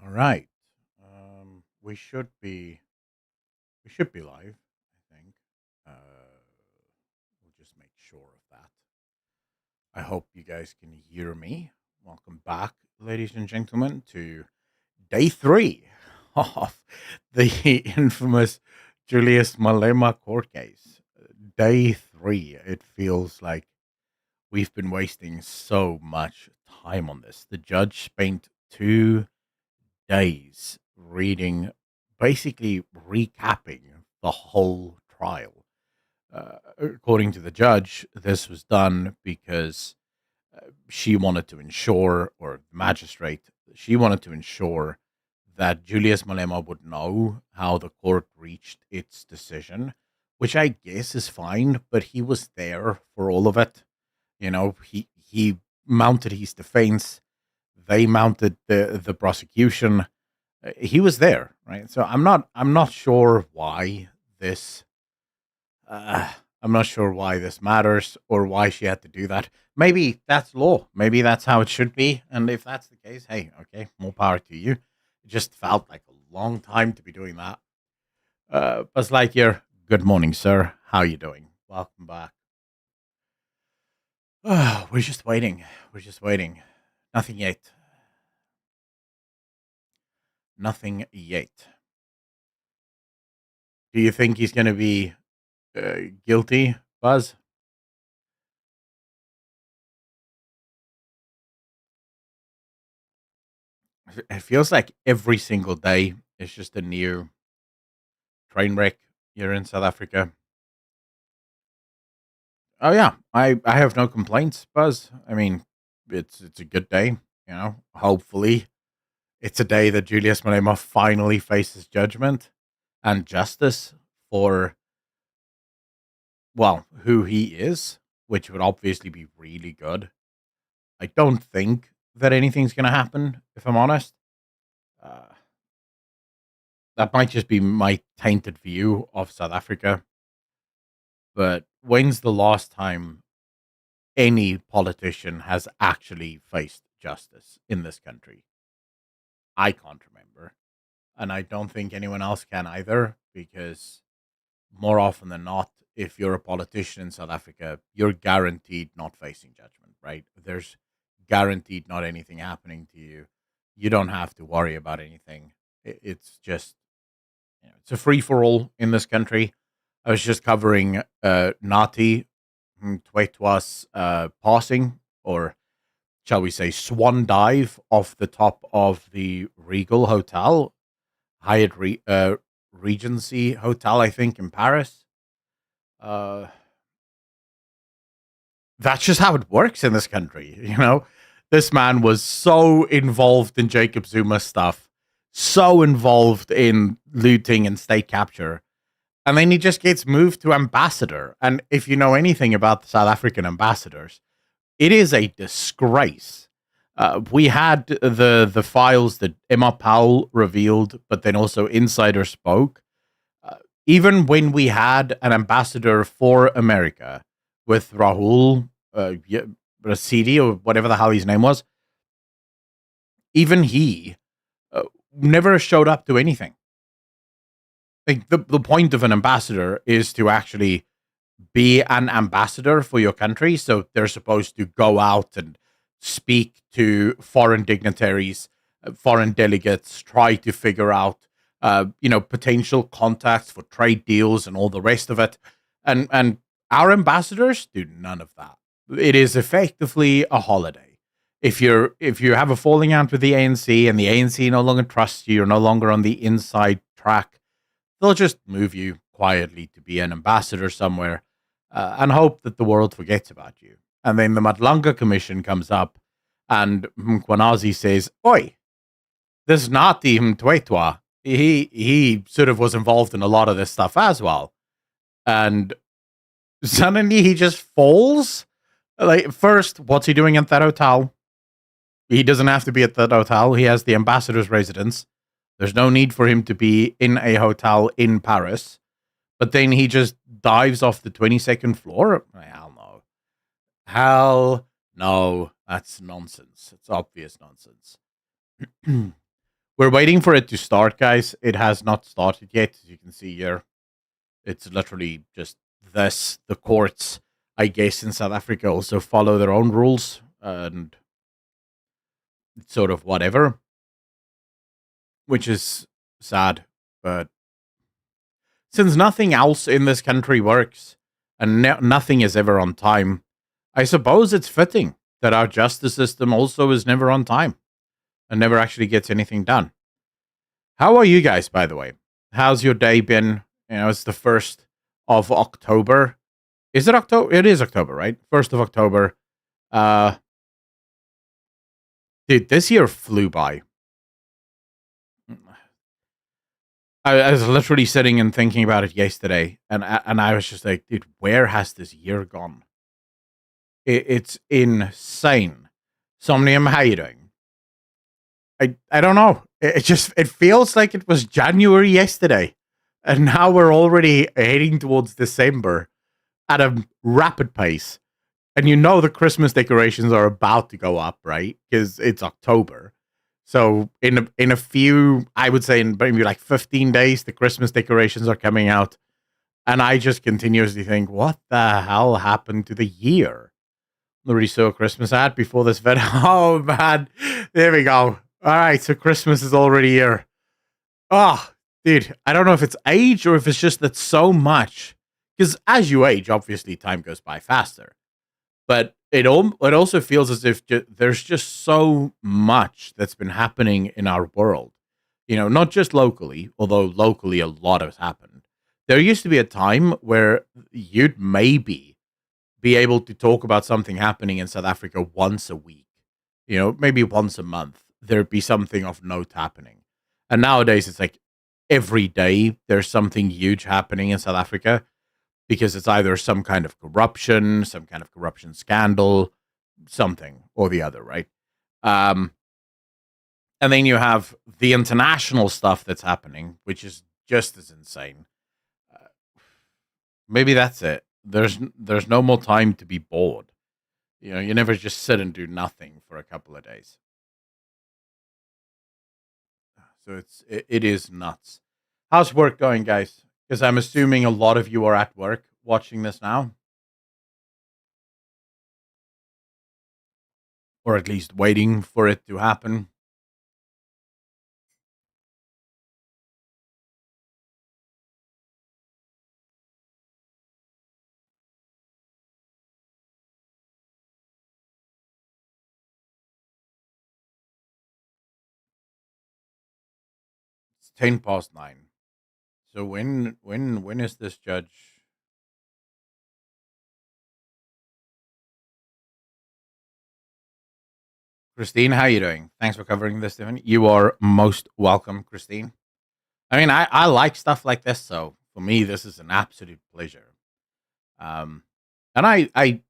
All right. We should be live, I think. Uh, we'll just make sure of that. I hope you guys can hear me. Welcome back, ladies and gentlemen, to day three of the infamous Julius Malema court case. Day three. It feels like we've been wasting so much time on this. The judge spent 2 days reading, basically recapping the whole trial. According to the judge, this was done because she wanted to ensure, or the magistrate, she wanted to ensure that Julius Malema would know how the court reached its decision, which I guess is fine, but he was there for all of it. He mounted his defense. They mounted the prosecution. He was there, right? So I'm not sure why this uh, I'm not sure why this matters or why she had to do that. Maybe that's law. Maybe that's how it should be. And if that's the case, hey, okay, more power to you. It just felt like a long time to be doing that. Buzz Lightyear, good morning, sir. How you doing? Welcome back. We're just waiting. We're just waiting. Nothing yet. Nothing yet. Do you think he's going to be guilty, Buzz? It feels like every single day is just a new train wreck here in South Africa. Oh yeah, I have no complaints, Buzz. I mean, it's a good day. Hopefully it's a day that Julius Malema finally faces judgment and justice for, well, who he is, which would obviously be really good. I don't think that anything's going to happen, if I'm honest. Uh, that might just be my tainted view of South Africa. But when's the last time any politician has actually faced justice in this country? I can't remember. And I don't think anyone else can either, because more often than not, if you're a politician in South Africa, you're guaranteed not facing judgment, right? There's guaranteed not anything happening to you. You don't have to worry about anything. It's just, it's a free for all in this country. I was just covering Nati Twetwa's passing, or shall we say, swan dive off the top of the Regal Hotel, Regency Hotel, I think, in Paris. Uh, that's just how it works in this country. This man was so involved in Jacob Zuma stuff, so involved in looting and state capture. And then he just gets moved to ambassador. And if you know anything about the South African ambassadors, it is a disgrace. We had the files that Emma Powell revealed, but then also Insider spoke. Even when we had an ambassador for America with Rahul Rasidi, or whatever the hell his name was, even he never showed up to anything. Like the point of an ambassador is to actually be an ambassador for your country. So they're supposed to go out and speak to foreign dignitaries, foreign delegates, try to figure out, potential contacts for trade deals and all the rest of it. And our ambassadors do none of that. It is effectively a holiday. If you have a falling out with the ANC and the ANC no longer trusts you, you're no longer on the inside track, they'll just move you quietly to be an ambassador somewhere, and hope that the world forgets about you. And then the Matlanga Commission comes up, and Mkwanazi says, "Oi, this Nati Mtwetwa, he sort of was involved in a lot of this stuff as well." And suddenly he just falls. Like, first, what's he doing at that hotel? He doesn't have to be at that hotel. He has the ambassador's residence. There's no need for him to be in a hotel in Paris. But then he just dives off the 22nd floor. Hell no. Hell no. That's nonsense. It's obvious nonsense. We're waiting for it to start, guys. It has not started yet, as you can see here. It's literally just this. The courts, I guess, in South Africa also follow their own rules, and it's sort of whatever, which is sad. But since nothing else in this country works and nothing is ever on time, I suppose it's fitting that our justice system also is never on time and never actually gets anything done. How are you guys, by the way? How's your day been? It's the 1st of October. Is it October? It is October, right? 1st of October. Dude, this year flew by. I was literally sitting and thinking about it yesterday, and I was just like, dude, where has this year gone? It's insane. Somnium, how you doing? I don't know. It feels like it was January yesterday, and now we're already heading towards December at a rapid pace. And the Christmas decorations are about to go up, right? Because it's October. So in a few, I would say in maybe like 15 days, the Christmas decorations are coming out. And I just continuously think, what the hell happened to the year? I already saw a Christmas ad before this video. Oh, man. There we go. All right. So Christmas is already here. Oh, dude. I don't know if it's age or if it's just that so much. Because as you age, obviously time goes by faster. But it also feels as if there's just so much that's been happening in our world. Not just locally, although locally a lot has happened. There used to be a time where you'd maybe be able to talk about something happening in South Africa once a week. Maybe once a month. There'd be something of note happening. And nowadays it's like every day there's something huge happening in South Africa. Because it's either some kind of corruption scandal, something or the other, right? And then you have the international stuff that's happening, which is just as insane. Maybe that's it. There's no more time to be bored. You never just sit and do nothing for a couple of days. So it is nuts. How's work going, guys? Because I'm assuming a lot of you are at work watching this now. Or at least waiting for it to happen. It's 9:10. So when is this judge? Christine, how are you doing? Thanks for covering this, Stephen. You are most welcome, Christine. I mean, I like stuff like this, so for me, this is an absolute pleasure. And I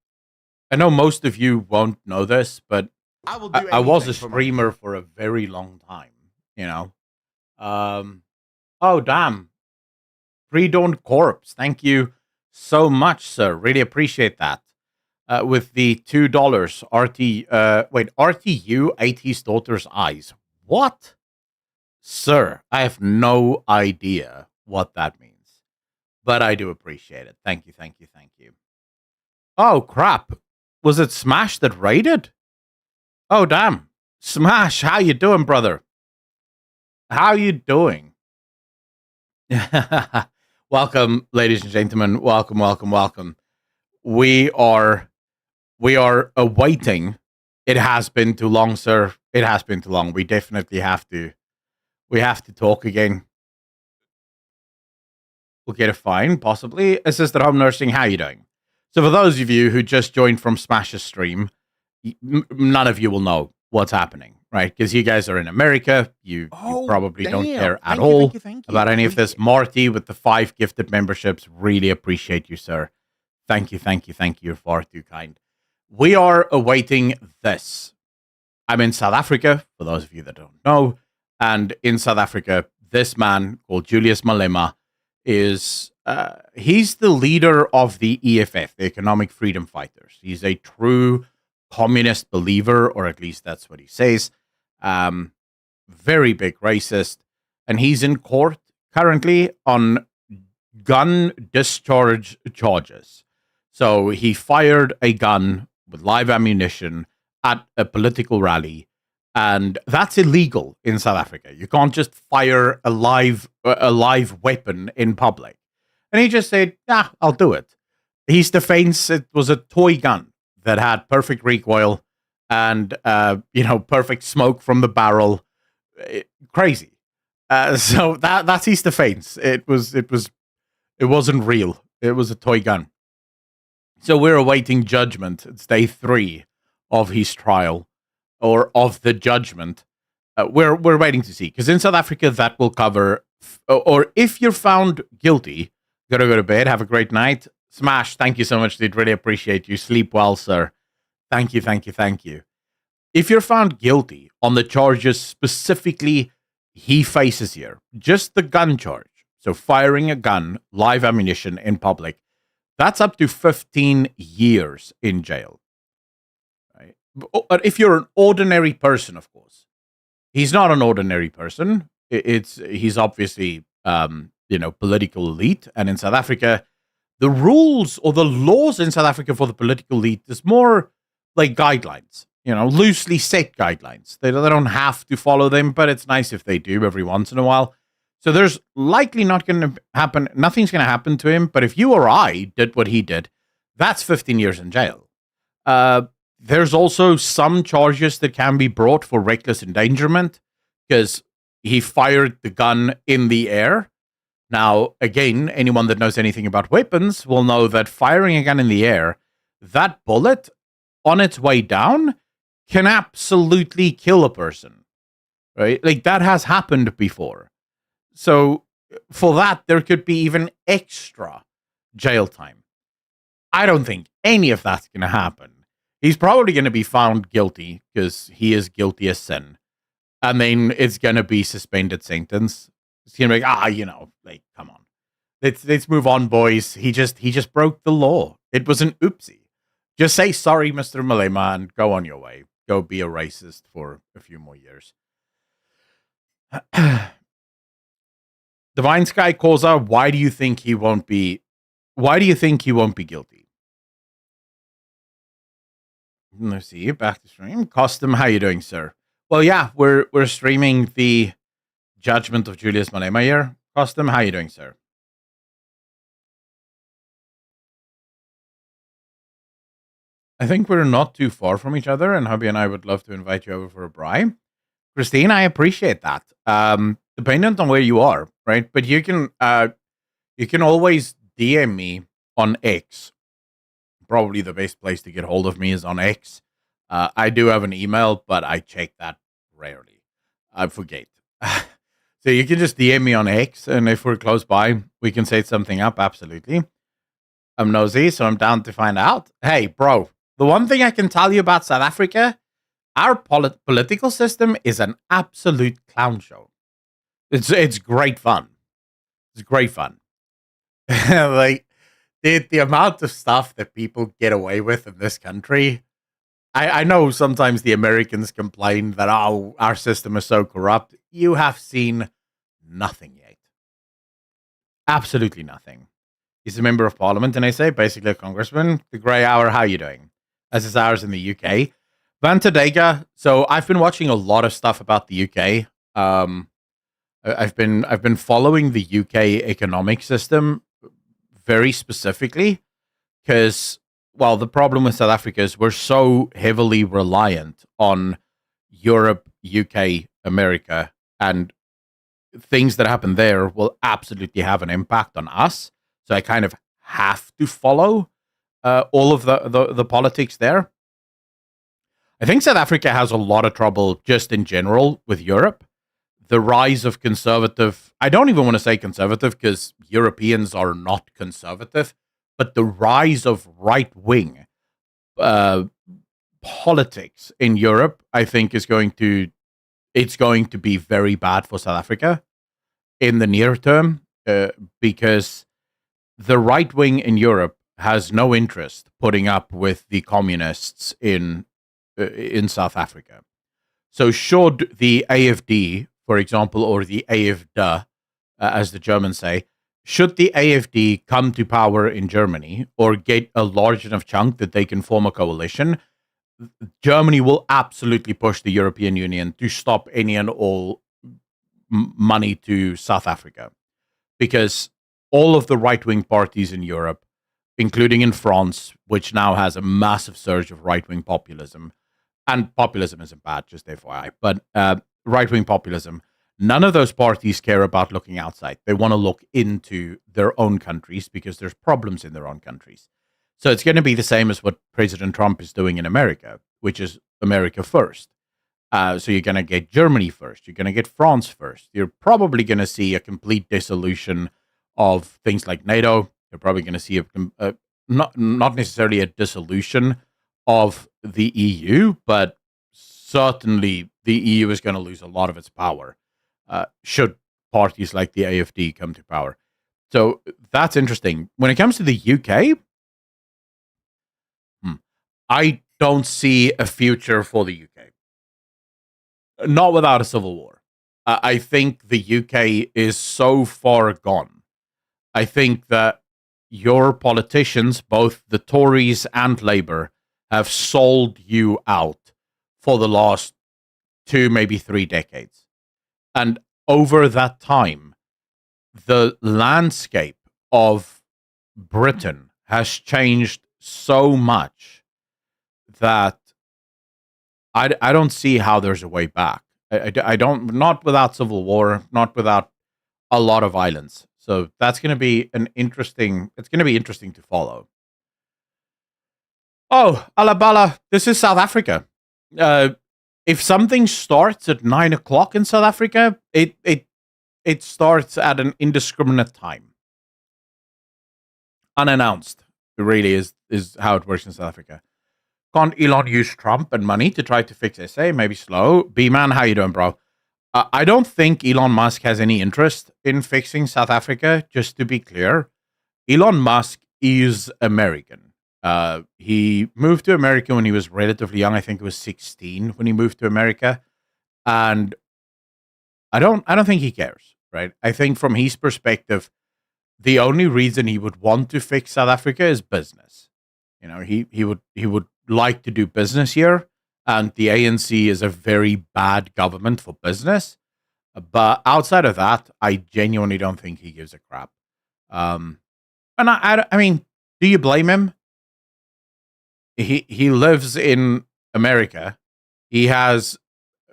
know most of you won't know this, but I was a streamer for a very long time. Oh damn, Pre-Dawn Corpse. Thank you so much, sir. Really appreciate that. With the $2 RTU ate his daughter's eyes. What? Sir, I have no idea what that means, but I do appreciate it. Thank you, thank you, thank you. Oh, crap. Was it Smash that raided? Oh, damn. Smash, how you doing, brother? How you doing? Welcome, ladies and gentlemen. Welcome, welcome, welcome. We are awaiting. It has been too long, sir. It has been too long. We definitely have to. We have to talk again. We'll get a fine, possibly. Assisted home nursing, how you doing? So for those of you who just joined from Smash's stream, none of you will know what's happening, right? Because you guys are in America. You probably don't care at all about any of this. Marty with the 5 gifted memberships. Really appreciate you, sir. Thank you, thank you, thank you. You're far too kind. We are awaiting this. I'm in South Africa, for those of you that don't know. And in South Africa, this man called Julius Malema is, he's the leader of the EFF, the Economic Freedom Fighters. He's a true communist believer, or at least that's what he says. very big racist, and he's in court currently on gun discharge charges. So he fired a gun with live ammunition at a political rally, and that's illegal in South Africa. You can't just fire a live weapon in public. And he just said, "Yeah, I'll do it." His defense: it was a toy gun that had perfect recoil and perfect smoke from the barrel. Crazy. So that's his defense. It wasn't real. It was a toy gun. So we're awaiting judgment. It's day 3 of his trial, or of the judgment. We're waiting to see, because in South Africa that will cover, or if you're found guilty, gotta go to bed. Have a great night. Smash. Thank you so much, dude. Really appreciate you. Sleep well, sir. Thank you, thank you, thank you. If you're found guilty on the charges specifically he faces here, just the gun charge, so firing a gun, live ammunition in public, that's up to 15 years in jail. Right? But if you're an ordinary person, of course, he's not an ordinary person. He's obviously political elite, and in South Africa, the rules or the laws in South Africa for the political elite is more like guidelines. Loosely set guidelines. They don't have to follow them, but it's nice if they do every once in a while. So there's likely not going to happen. Nothing's going to happen to him. But if you or I did what he did, that's 15 years in jail. There's also some charges that can be brought for reckless endangerment, because he fired the gun in the air. Now, again, anyone that knows anything about weapons will know that firing a gun in the air, that bullet on its way down can absolutely kill a person, right? Like, that has happened before. So for that, there could be even extra jail time. I don't think any of that's going to happen. He's probably going to be found guilty, because he is guilty as sin. And then it's going to be suspended sentence. It's going to be like, come on. Let's move on, boys. He just broke the law. It was an oopsie. Just say sorry, Mr. Malema, and go on your way. Go be a racist for a few more years. Divine Sky Causa, why do you think he won't be guilty? Let's see, back to stream. Custom, how you doing, sir? Well, yeah, we're streaming the judgment of Julius Malema here. Custom, how you doing, sir? I think we're not too far from each other, and hubby and I would love to invite you over for a braai. Christine, I appreciate that. Dependent on where you are, right? But you can always DM me on X. Probably the best place to get hold of me is on X. I do have an email, but I check that rarely. I forget. So you can just DM me on X, and if we're close by, we can set something up. Absolutely. I'm nosy, so I'm down to find out. Hey, bro. The one thing I can tell you about South Africa, our political system is an absolute clown show. It's great fun. It's great fun. Like, the amount of stuff that people get away with in this country. I know sometimes the Americans complain that, our system is so corrupt. You have seen nothing yet. Absolutely nothing. He's a member of parliament in SA, basically a congressman. The Grey Hour, how you doing? As is ours in the UK. Van Tadega. So I've been watching a lot of stuff about the UK. I've been following the UK economic system very specifically, because, well, the problem with South Africa is we're so heavily reliant on Europe, UK, America, and things that happen there will absolutely have an impact on us. So I kind of have to follow all of the politics there. I think South Africa has a lot of trouble just in general with Europe. The rise of conservative, I don't even want to say conservative, because Europeans are not conservative, but the rise of right-wing politics in Europe, I think it's going to be very bad for South Africa in the near term, because the right wing in Europe has no interest putting up with the communists in South Africa. So should the AfD, for example, or the AfD, as the Germans say, should the AfD come to power in Germany or get a large enough chunk that they can form a coalition, Germany will absolutely push the European Union to stop any and all money to South Africa, because all of the right-wing parties in Europe, including in France, which now has a massive surge of right-wing populism, and populism isn't bad, just FYI, but right-wing populism, none of those parties care about looking outside. They want to look into their own countries because there's problems in their own countries. So it's going to be the same as what President Trump is doing in America, which is America first. So you're going to get Germany first. You're going to get France first. You're probably going to see a complete dissolution of things like NATO. You're probably going to see not necessarily a dissolution of the EU, but certainly the EU is going to lose a lot of its power should parties like the AfD come to power. So that's interesting. When it comes to the UK, I don't see a future for the UK. Not without a civil war. I think the UK is so far gone. I think that your politicians, both the Tories and Labour, have sold you out for the last 2, maybe 3 decades. And over that time, the landscape of Britain has changed so much that I don't see how there's a way back. I don't, not without civil war, not without a lot of violence. So that's going to be it's going to be interesting to follow. Oh, Alabala, this is South Africa. If something starts at 9 o'clock in South Africa, it starts at an indiscriminate time. Unannounced, it really is how it works in South Africa. Can't Elon use Trump and money to try to fix SA? Maybe slow. B-Man, how you doing, bro? I don't think Elon Musk has any interest in fixing South Africa, just to be clear. Elon Musk is American. He moved to America when he was relatively young. I think he was 16 when he moved to America. And I don't think he cares, right? I think from his perspective, the only reason he would want to fix South Africa is business. You know, he would like to do business here, and the ANC is a very bad government for business. But outside of that, I genuinely don't think he gives a crap. And I mean, do you blame him? He lives in America.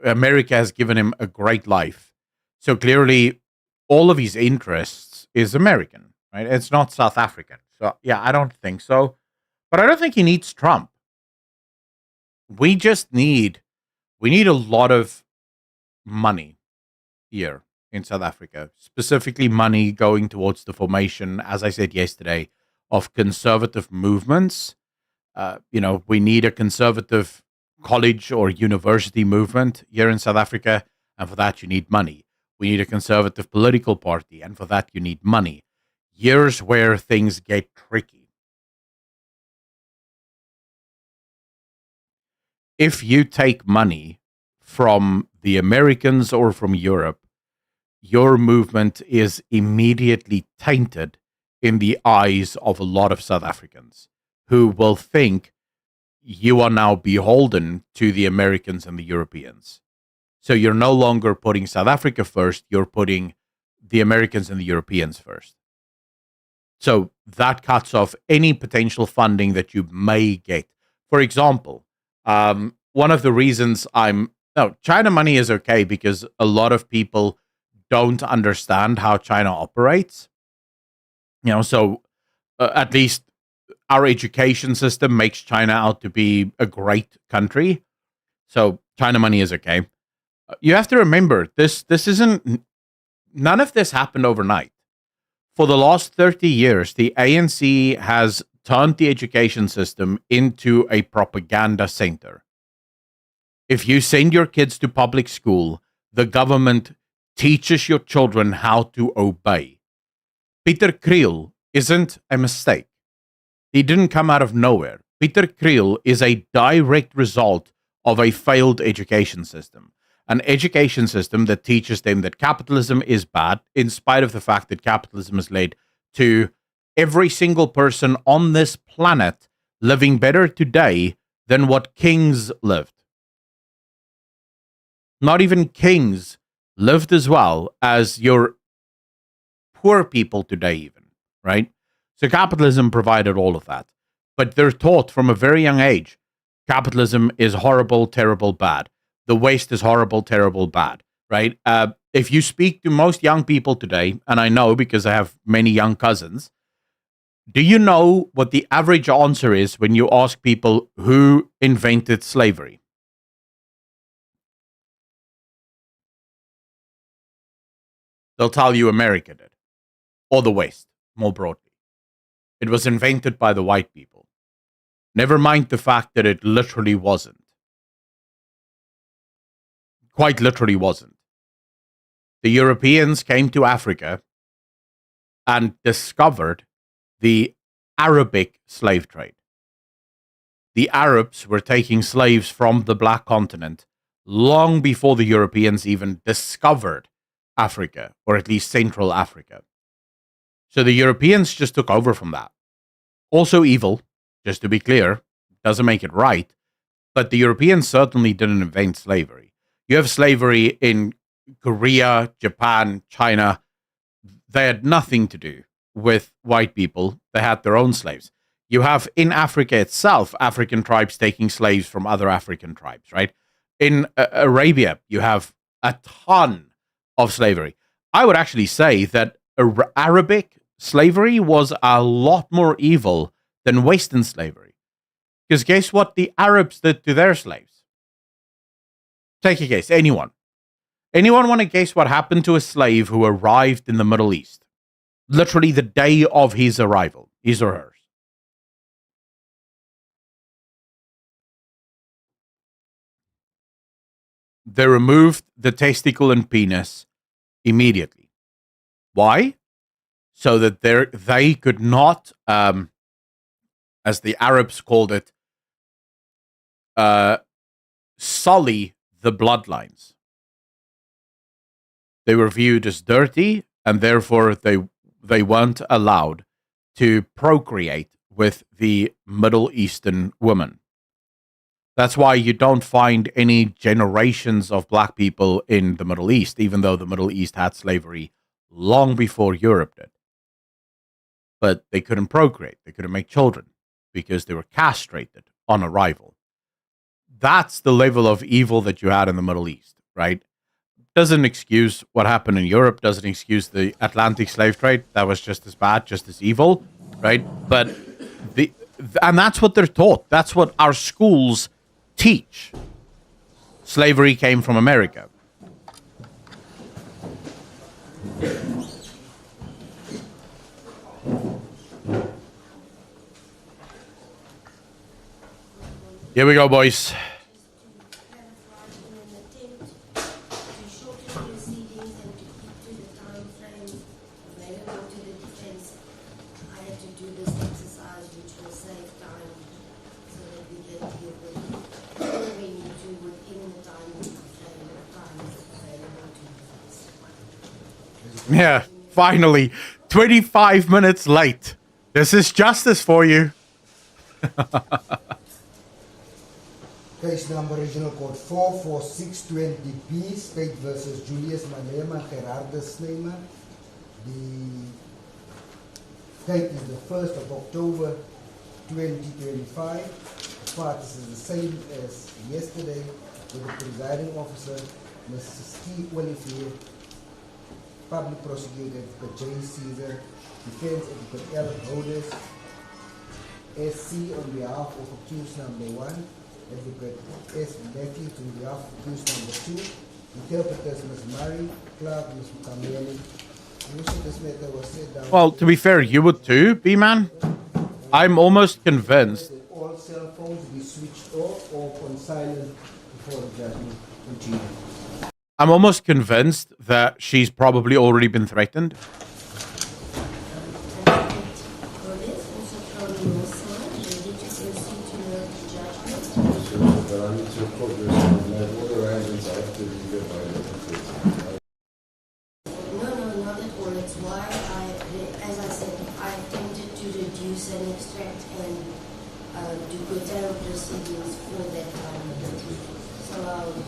America has given him a great life. So clearly, all of his interests is American, right? It's not South African. So yeah, I don't think so. But I don't think he needs Trump. We need a lot of money here in South Africa, specifically money going towards the formation, as I said yesterday, of conservative movements. We need a conservative college or university movement here in South Africa, and for that you need money. We need a conservative political party, and for that you need money. Here's where things get tricky. If you take money from the Americans or from Europe, your movement is immediately tainted in the eyes of a lot of South Africans who will think you are now beholden to the Americans and the Europeans. So you're no longer putting South Africa first, you're putting the Americans and the Europeans first. So that cuts off any potential funding that you may get. For example, one of the reasons China money is okay because a lot of people don't understand how China operates. So at least our education system makes China out to be a great country. So China money is okay. You have to remember none of this happened overnight. For the last 30 years, the ANC has turned the education system into a propaganda center. If you send your kids to public school, the government teaches your children how to obey. Peter Kriel isn't a mistake. He didn't come out of nowhere. Peter Kriel is a direct result of a failed education system. An education system that teaches them that capitalism is bad, in spite of the fact that capitalism has led to every single person on this planet living better today than what kings lived. Not even kings lived as well as your poor people today, even, right? So capitalism provided all of that. But they're taught from a very young age, capitalism is horrible, terrible, bad. The West is horrible, terrible, bad, right? If you speak to most young people today, and I know because I have many young cousins, do you know what the average answer is when you ask people who invented slavery? They'll tell you America did, or the West, more broadly. It was invented by the white people. Never mind the fact that it literally wasn't. Quite literally wasn't. The Europeans came to Africa and discovered the Arabic slave trade. The Arabs were taking slaves from the Black Continent long before the Europeans even discovered Africa, or at least Central Africa. So the Europeans just took over from that. Also evil, just to be clear, doesn't make it right, but the Europeans certainly didn't invent slavery. You have slavery in Korea, Japan, China. They had nothing to do with white people. They had their own slaves. You have in Africa itself, African tribes taking slaves from other African tribes, right? In Arabia, you have a ton of slavery. I would actually say that Arabic slavery was a lot more evil than Western slavery. Because guess what the Arabs did to their slaves? Take a guess. Anyone? Anyone want to guess what happened to a slave who arrived in the Middle East? Literally the day of his arrival, his or hers. They removed the testicle and penis immediately. Why? So that they could not, as the Arabs called it, sully the bloodlines. They were viewed as dirty, and therefore they weren't allowed to procreate with the Middle Eastern woman. That's why you don't find any generations of black people in the Middle East, even though the Middle East had slavery long before Europe did. But they couldn't procreate. They couldn't make children because they were castrated on arrival. That's the level of evil that you had in the Middle East, right? Doesn't excuse what happened in Europe, doesn't excuse the Atlantic slave trade. That was just as bad, just as evil, right? But and that's what they're taught. That's what our schools teach. Slavery came from America. Here we go, boys. Yeah, finally, 25 minutes late. This is justice for you. Case number original code 44620B, State versus Julius Malema, Gerardo Snema. The date is the 1st of October 2025. The parties is the same as yesterday, with the presiding officer, Mr. Steve Olivier, Public Prosecutor Advocate J. Caesar, Defense Advocate L. Hodes, SC on behalf of accused number 1, Advocate S. Matthews on behalf of accused number 2, interpreters Ms. Murray, Clark, Ms. Mukameli. This matter was set down. Well, to be fair, you would too, B-Man. I'm almost convinced. All cell phones be switched off or on silent before the judgment continues. I'm almost convinced that she's probably already been threatened.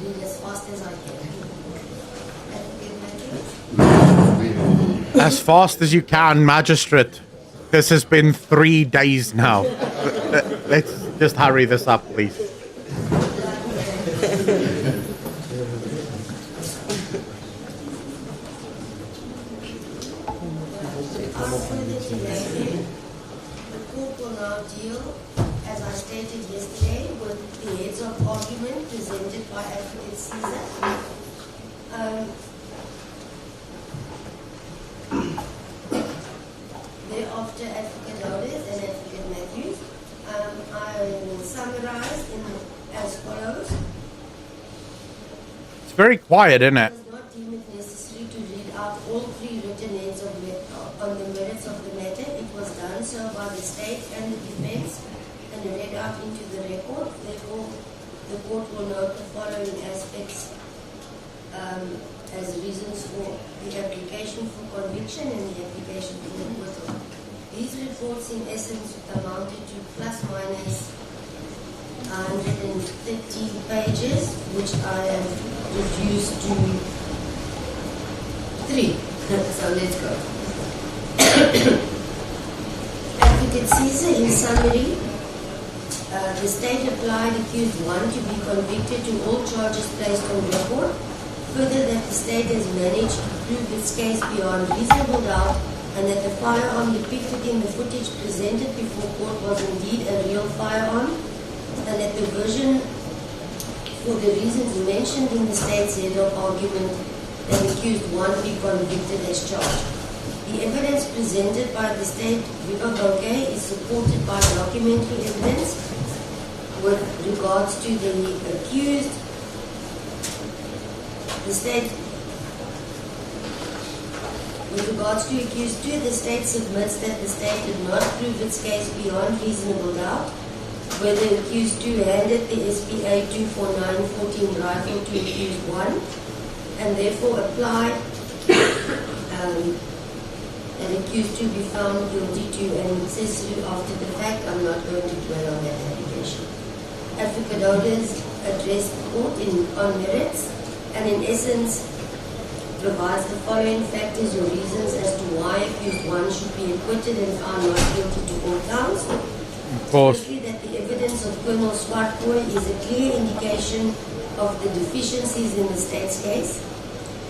read as fast as I can. Advocate Matthews? As fast as you can, magistrate. This has been 3 days now. Let's just hurry this up, please. The court will now deal, as I stated yesterday, with the heads of argument presented by Advocate Caesar. Thereafter, Advocate Lourdes and Advocate Matthews. I will summarize as follows. It's very quiet, isn't it? Does not deem it necessary to read out all three written heads on the merits of the matter. It was done so by the state and the defense and read out into the record. Therefore, the court will note the following aspects as reasons for the application for conviction and the application for acquittal. These reports in essence amounted to plus minus 130 pages, which I have reduced to 3. So let's go. Advocate Caesar, in summary, the state applied accused 1 to be convicted to all charges placed on record. Further, that the state has managed to prove its case beyond reasonable doubt, and that the firearm depicted in the footage presented before court was indeed a real firearm, and that the version, for the reasons mentioned in the state's head of argument, that accused 1 be convicted as charged. The evidence presented by the state Viva Bonke is supported by documentary evidence with regards to the accused. The state, with regards to accused 2, the state submits that the state did not prove its case beyond reasonable doubt, whether accused 2 handed the SPA 249-14 rifle to accused 1, and therefore applied that accused 2 be found guilty to an accessory after the fact. I'm not going to dwell on that application. Advocate Lourdes addressed the court on merits, and in essence provides the following factors or reasons as to why accused 1 should be acquitted and found not guilty to all counts. Of course. Firstly, that the evidence of Colonel Swartboy is a clear indication of the deficiencies in the state's case,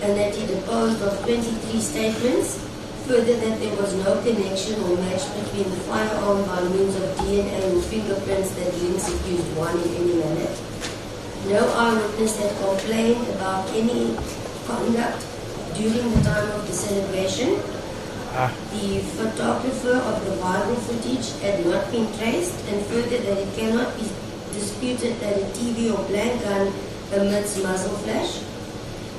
and that he deposed of 23 statements. Further, that there was no connection or match between the firearm by means of DNA and fingerprints that links accused 1 in any manner. No eyewitness had complained about any conduct during the time of the celebration. The photographer of the viral footage had not been traced, and further that it cannot be disputed that a TV or blank gun emits muzzle flash.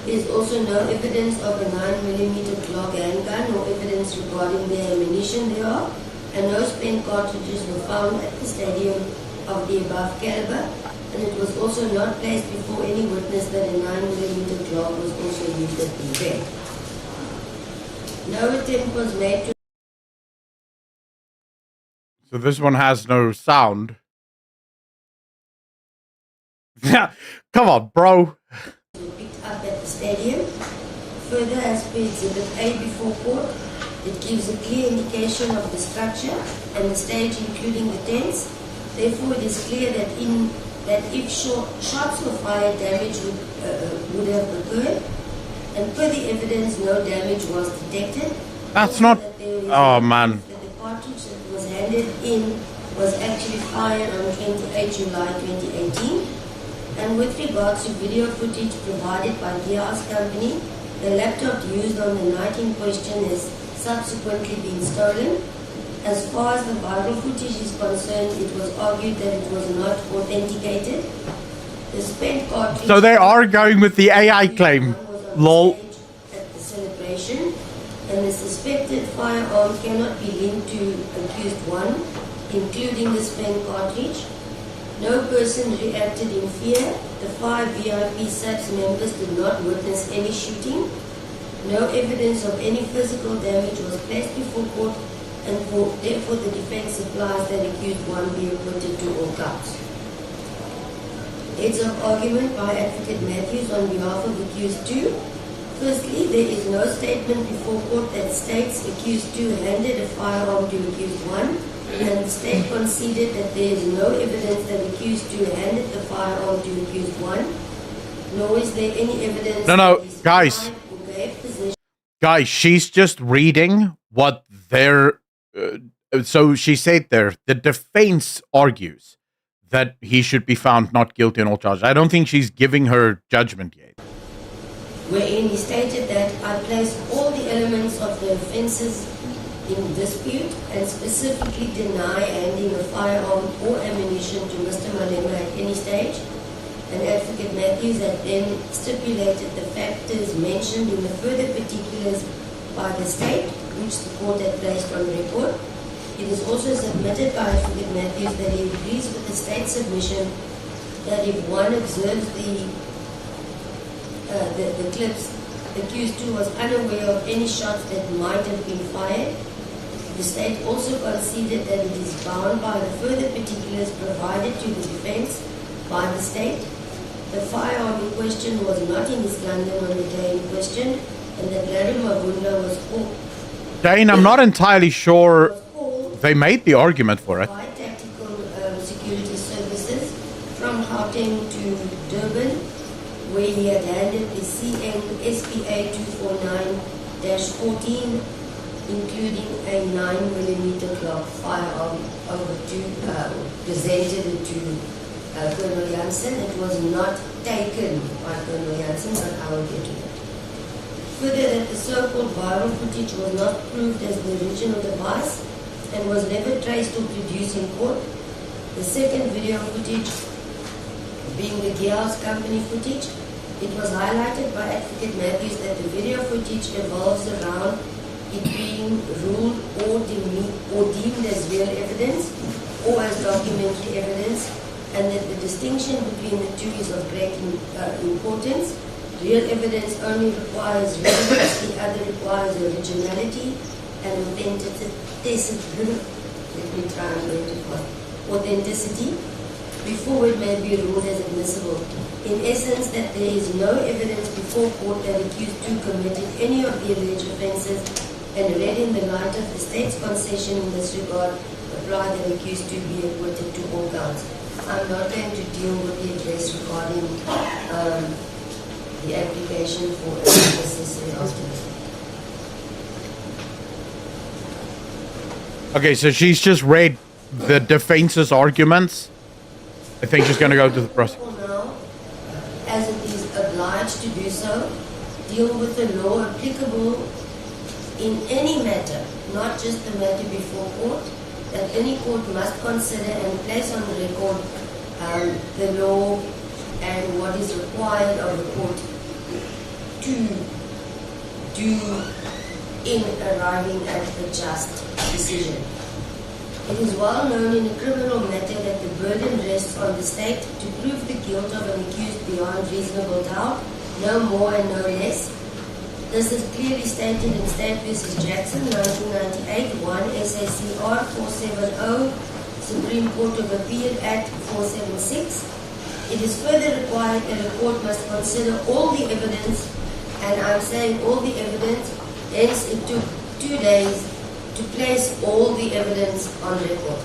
There is also no evidence of a 9mm Glock handgun or evidence regarding the ammunition thereof, and no spent cartridges were found at the stadium of the above caliber, and it was also not placed before any witness that a 9mm Glock was also used at the event. No attempt was made to... So this one has no sound. Yeah, come on, bro. picked up at the stadium. Further, as per Exhibit A before court, it gives a clear indication of the structure and the stage, including the tents. Therefore, it is clear that if shots were fired, damage would have occurred. And per the evidence, no damage was detected. That's not... Oh, man. That the cartridge that was handed in was actually fired on 28 July 2018. And with regards to video footage provided by Dia's company, the laptop used on the night in question has subsequently been stolen. As far as the viral footage is concerned, it was argued that it was not authenticated. The spent cartridge... So they are going with the AI claim. Lol. At the celebration, and the suspected firearm cannot be linked to accused 1, including the spent cartridge. No person reacted in fear. The 5 VIP SAPS members did not witness any shooting. No evidence of any physical damage was placed before court, and therefore the defense supplies that accused 1 be acquitted to all counts. Heads of argument by Advocate Matthews on behalf of accused 2. Firstly, there is no statement before court that states accused 2 handed a firearm to accused 1, and the state conceded that there is no evidence that accused 2 handed the firearm to accused 1, nor is there any evidence No, that guys. gave possession. Guys, she's just reading what they're... so she said there, the defense argues that he should be found not guilty on all charges. I don't think she's giving her judgment yet. Wherein he stated that I place all the elements of the offences in dispute and specifically deny handing a firearm or ammunition to Mr. Malema at any stage. And Advocate Matthews had then stipulated the factors mentioned in the further particulars by the state, which the court had placed on record. It is also submitted by Advocate Matthews that he agrees with the state's submission that if one observes the clips, the accused 2 was unaware of any shots that might have been fired. The state also conceded that it is bound by the further particulars provided to the defense by the state. The firearm in question was not in East London on the day in question, and that Larry Mavunda was called. Dane, I'm not entirely sure they made the argument for it. By tactical security services from Gauteng to Durban, where he had landed the CN SPA 249-14, including a 9mm Glock firearm presented to Colonel Jansen. It was not taken by Colonel Jansen, but I will get to that. Further, that the so-called viral footage was not proved as the original device and was never traced or produced in court. The second video footage, being the Gearhouse Company footage, it was highlighted by Advocate Matthews that the video footage evolves around it being ruled or deemed as real evidence or as documentary evidence, and that the distinction between the two is of great importance. Real evidence only requires relevance, the other requires originality and authenticity before it may be ruled as admissible. In essence, that there is no evidence before court that accused 2 committed any of the alleged offences, and read in the light of the state's concession in this regard, apply that accused 2 be acquitted to all counts. I'm not going to deal with the address regarding the application for a necessary alternate. Okay, so she's just read the defense's arguments. I think she's going to go to the prosecution. Now, as it is obliged to do so, deal with the law applicable in any matter, not just the matter before court, that any court must consider and place on the record the law and what is required of the court to do in arriving at a just decision. It is well known in a criminal matter that the burden rests on the state to prove the guilt of an accused beyond reasonable doubt, no more and no less. This is clearly stated in State v. Jackson, 1998, 1 SACR 470, Supreme Court of Appeal Act 476. It is further required that a court must consider all the evidence, and I'm saying all the evidence, hence it took 2 days to place all the evidence on record,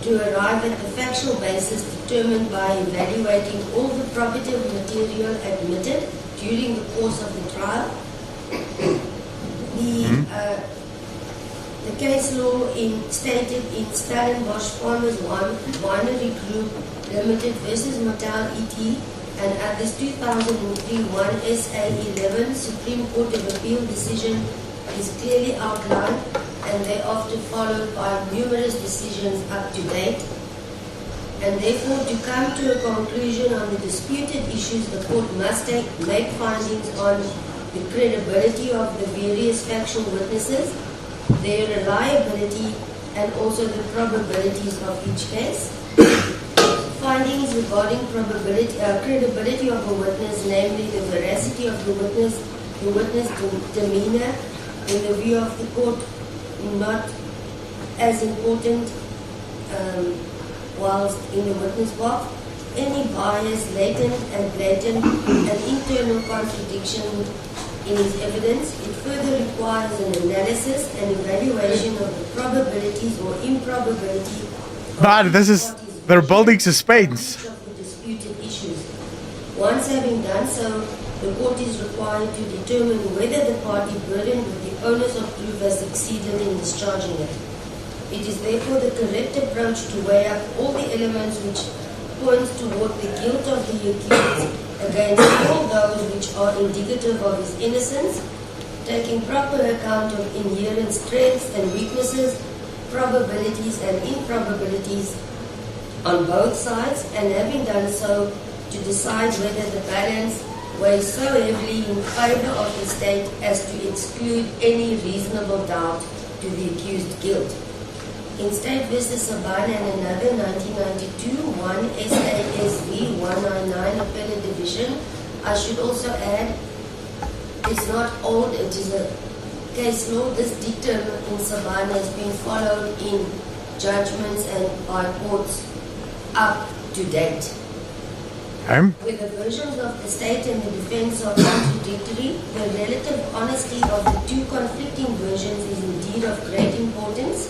to arrive at the factual basis determined by evaluating all the probative material admitted during the course of the trial. The case law stated in Stellenbosch Farmers Winery Group Limited versus Mattel ET and others 2003 1 SA 11 Supreme Court of Appeal decision is clearly outlined and thereafter followed by numerous decisions up to date. And therefore, to come to a conclusion on the disputed issues, the court must make findings on the credibility of the various factual witnesses, their reliability, and also the probabilities of each case. Findings regarding credibility of a witness, namely the veracity of the witness demeanor, in the view of the court, not as important whilst in the witness box. any bias, latent and blatant, and internal contradiction in his evidence, it further requires an analysis and evaluation of the probabilities or improbability Man, this is, they're building suspense. of the disputed issues. Once having done so, the court is required to determine whether the party burdened with the onus of proof has succeeded in discharging it. It is therefore the correct approach to weigh up all the elements which point toward the guilt of the accused against all those which are indicative of his innocence, taking proper account of inherent strengths and weaknesses, probabilities and improbabilities on both sides, and having done so, to decide whether the balance weighs so heavily in favor of the state as to exclude any reasonable doubt to the accused guilt. In State v. Sabana and another 1992, 1 SASV 199 Appellate Division, I should also add, it's not old, it is a case law. This dictum in Sabana has been followed in judgments and by courts up to date. Where the versions of the state and the defense are contradictory, the relative honesty of the two conflicting versions is indeed of great importance.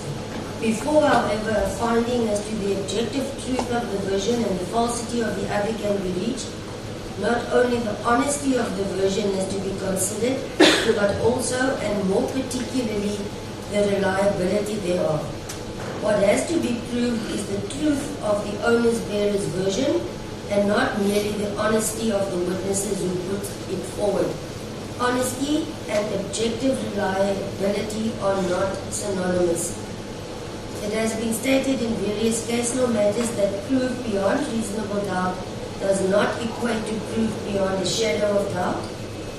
Before, however, a finding as to the objective truth of the version and the falsity of the other can be reached, not only the honesty of the version is to be considered, but also and more particularly the reliability thereof. What has to be proved is the truth of the owner's bearer's version, and not merely the honesty of the witnesses who put it forward. Honesty and objective reliability are not synonymous. It has been stated in various case law matters that proof beyond reasonable doubt does not equate to proof beyond a shadow of doubt.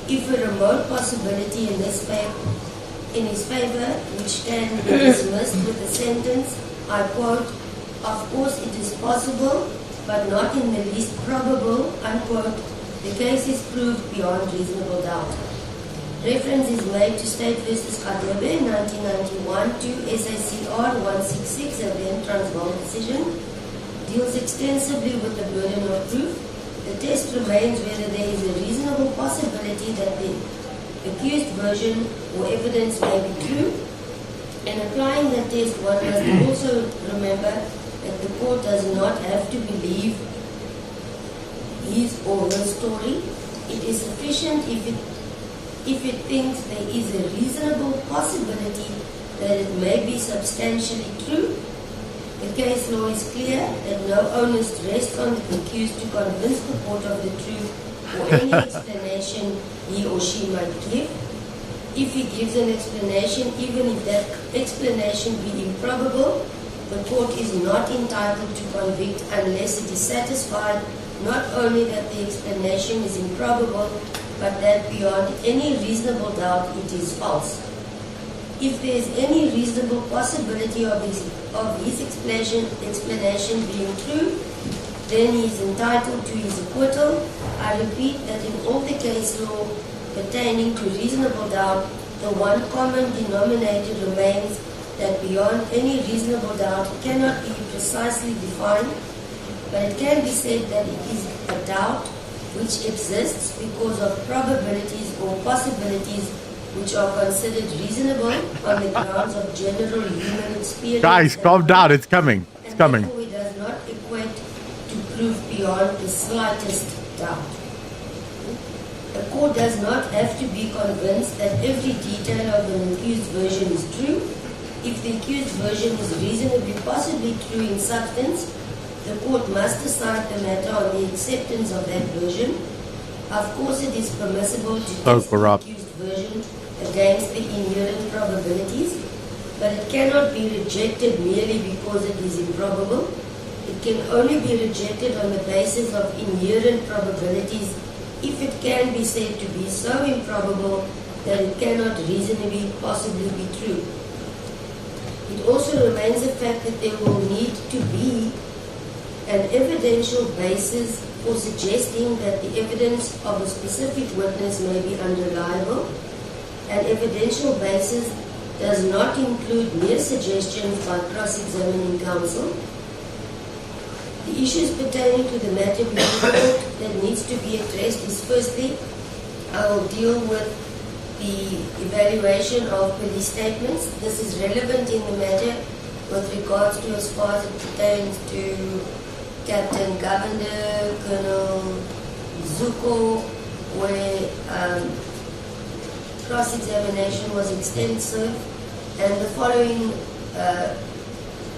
If a remote possibility in his favor, which can be dismissed with a sentence, I quote, "Of course it is possible, but not in the least probable," unquote, the case is proved beyond reasonable doubt. Reference is made to State v. Kadebe, 1991, to SACR 166, a then Transvaal decision, deals extensively with the burden of proof. The test remains whether there is a reasonable possibility that the accused version or evidence may be true. In applying that test, one must also remember that the court does not have to believe his or her story. It is sufficient if it thinks there is a reasonable possibility that it may be substantially true. The case law is clear that no onus rests on the accused to convince the court of the truth or any explanation he or she might give. If he gives an explanation, even if that explanation be improbable, the court is not entitled to convict unless it is satisfied not only that the explanation is improbable, but that beyond any reasonable doubt it is false. If there is any reasonable possibility of his explanation being true, then he is entitled to his acquittal. I repeat that in all the case law pertaining to reasonable doubt, the one common denominator remains that beyond any reasonable doubt cannot be precisely defined, but it can be said that it is a doubt which exists because of probabilities or possibilities which are considered reasonable on the grounds of general human experience. Guys, calm down. It's coming. It's coming. Therefore, it does not equate to proof beyond the slightest doubt. The court does not have to be convinced that every detail of an accused version is true. If the accused version is reasonably possibly true in substance, the court must decide the matter on the acceptance of that version. Of course, it is permissible to test the accused version against the inherent probabilities, but it cannot be rejected merely because it is improbable. It can only be rejected on the basis of inherent probabilities if it can be said to be so improbable that it cannot reasonably possibly be true. It also remains a fact that there will need to be an evidential basis for suggesting that the evidence of a specific witness may be unreliable. An evidential basis does not include mere suggestions by cross-examining counsel. The issues pertaining to the matter before court that needs to be addressed is firstly, I will deal with the evaluation of police statements. This is relevant in the matter with regards to as far as it pertains to Captain Governor, Colonel Zuko, where cross-examination was extensive, and the following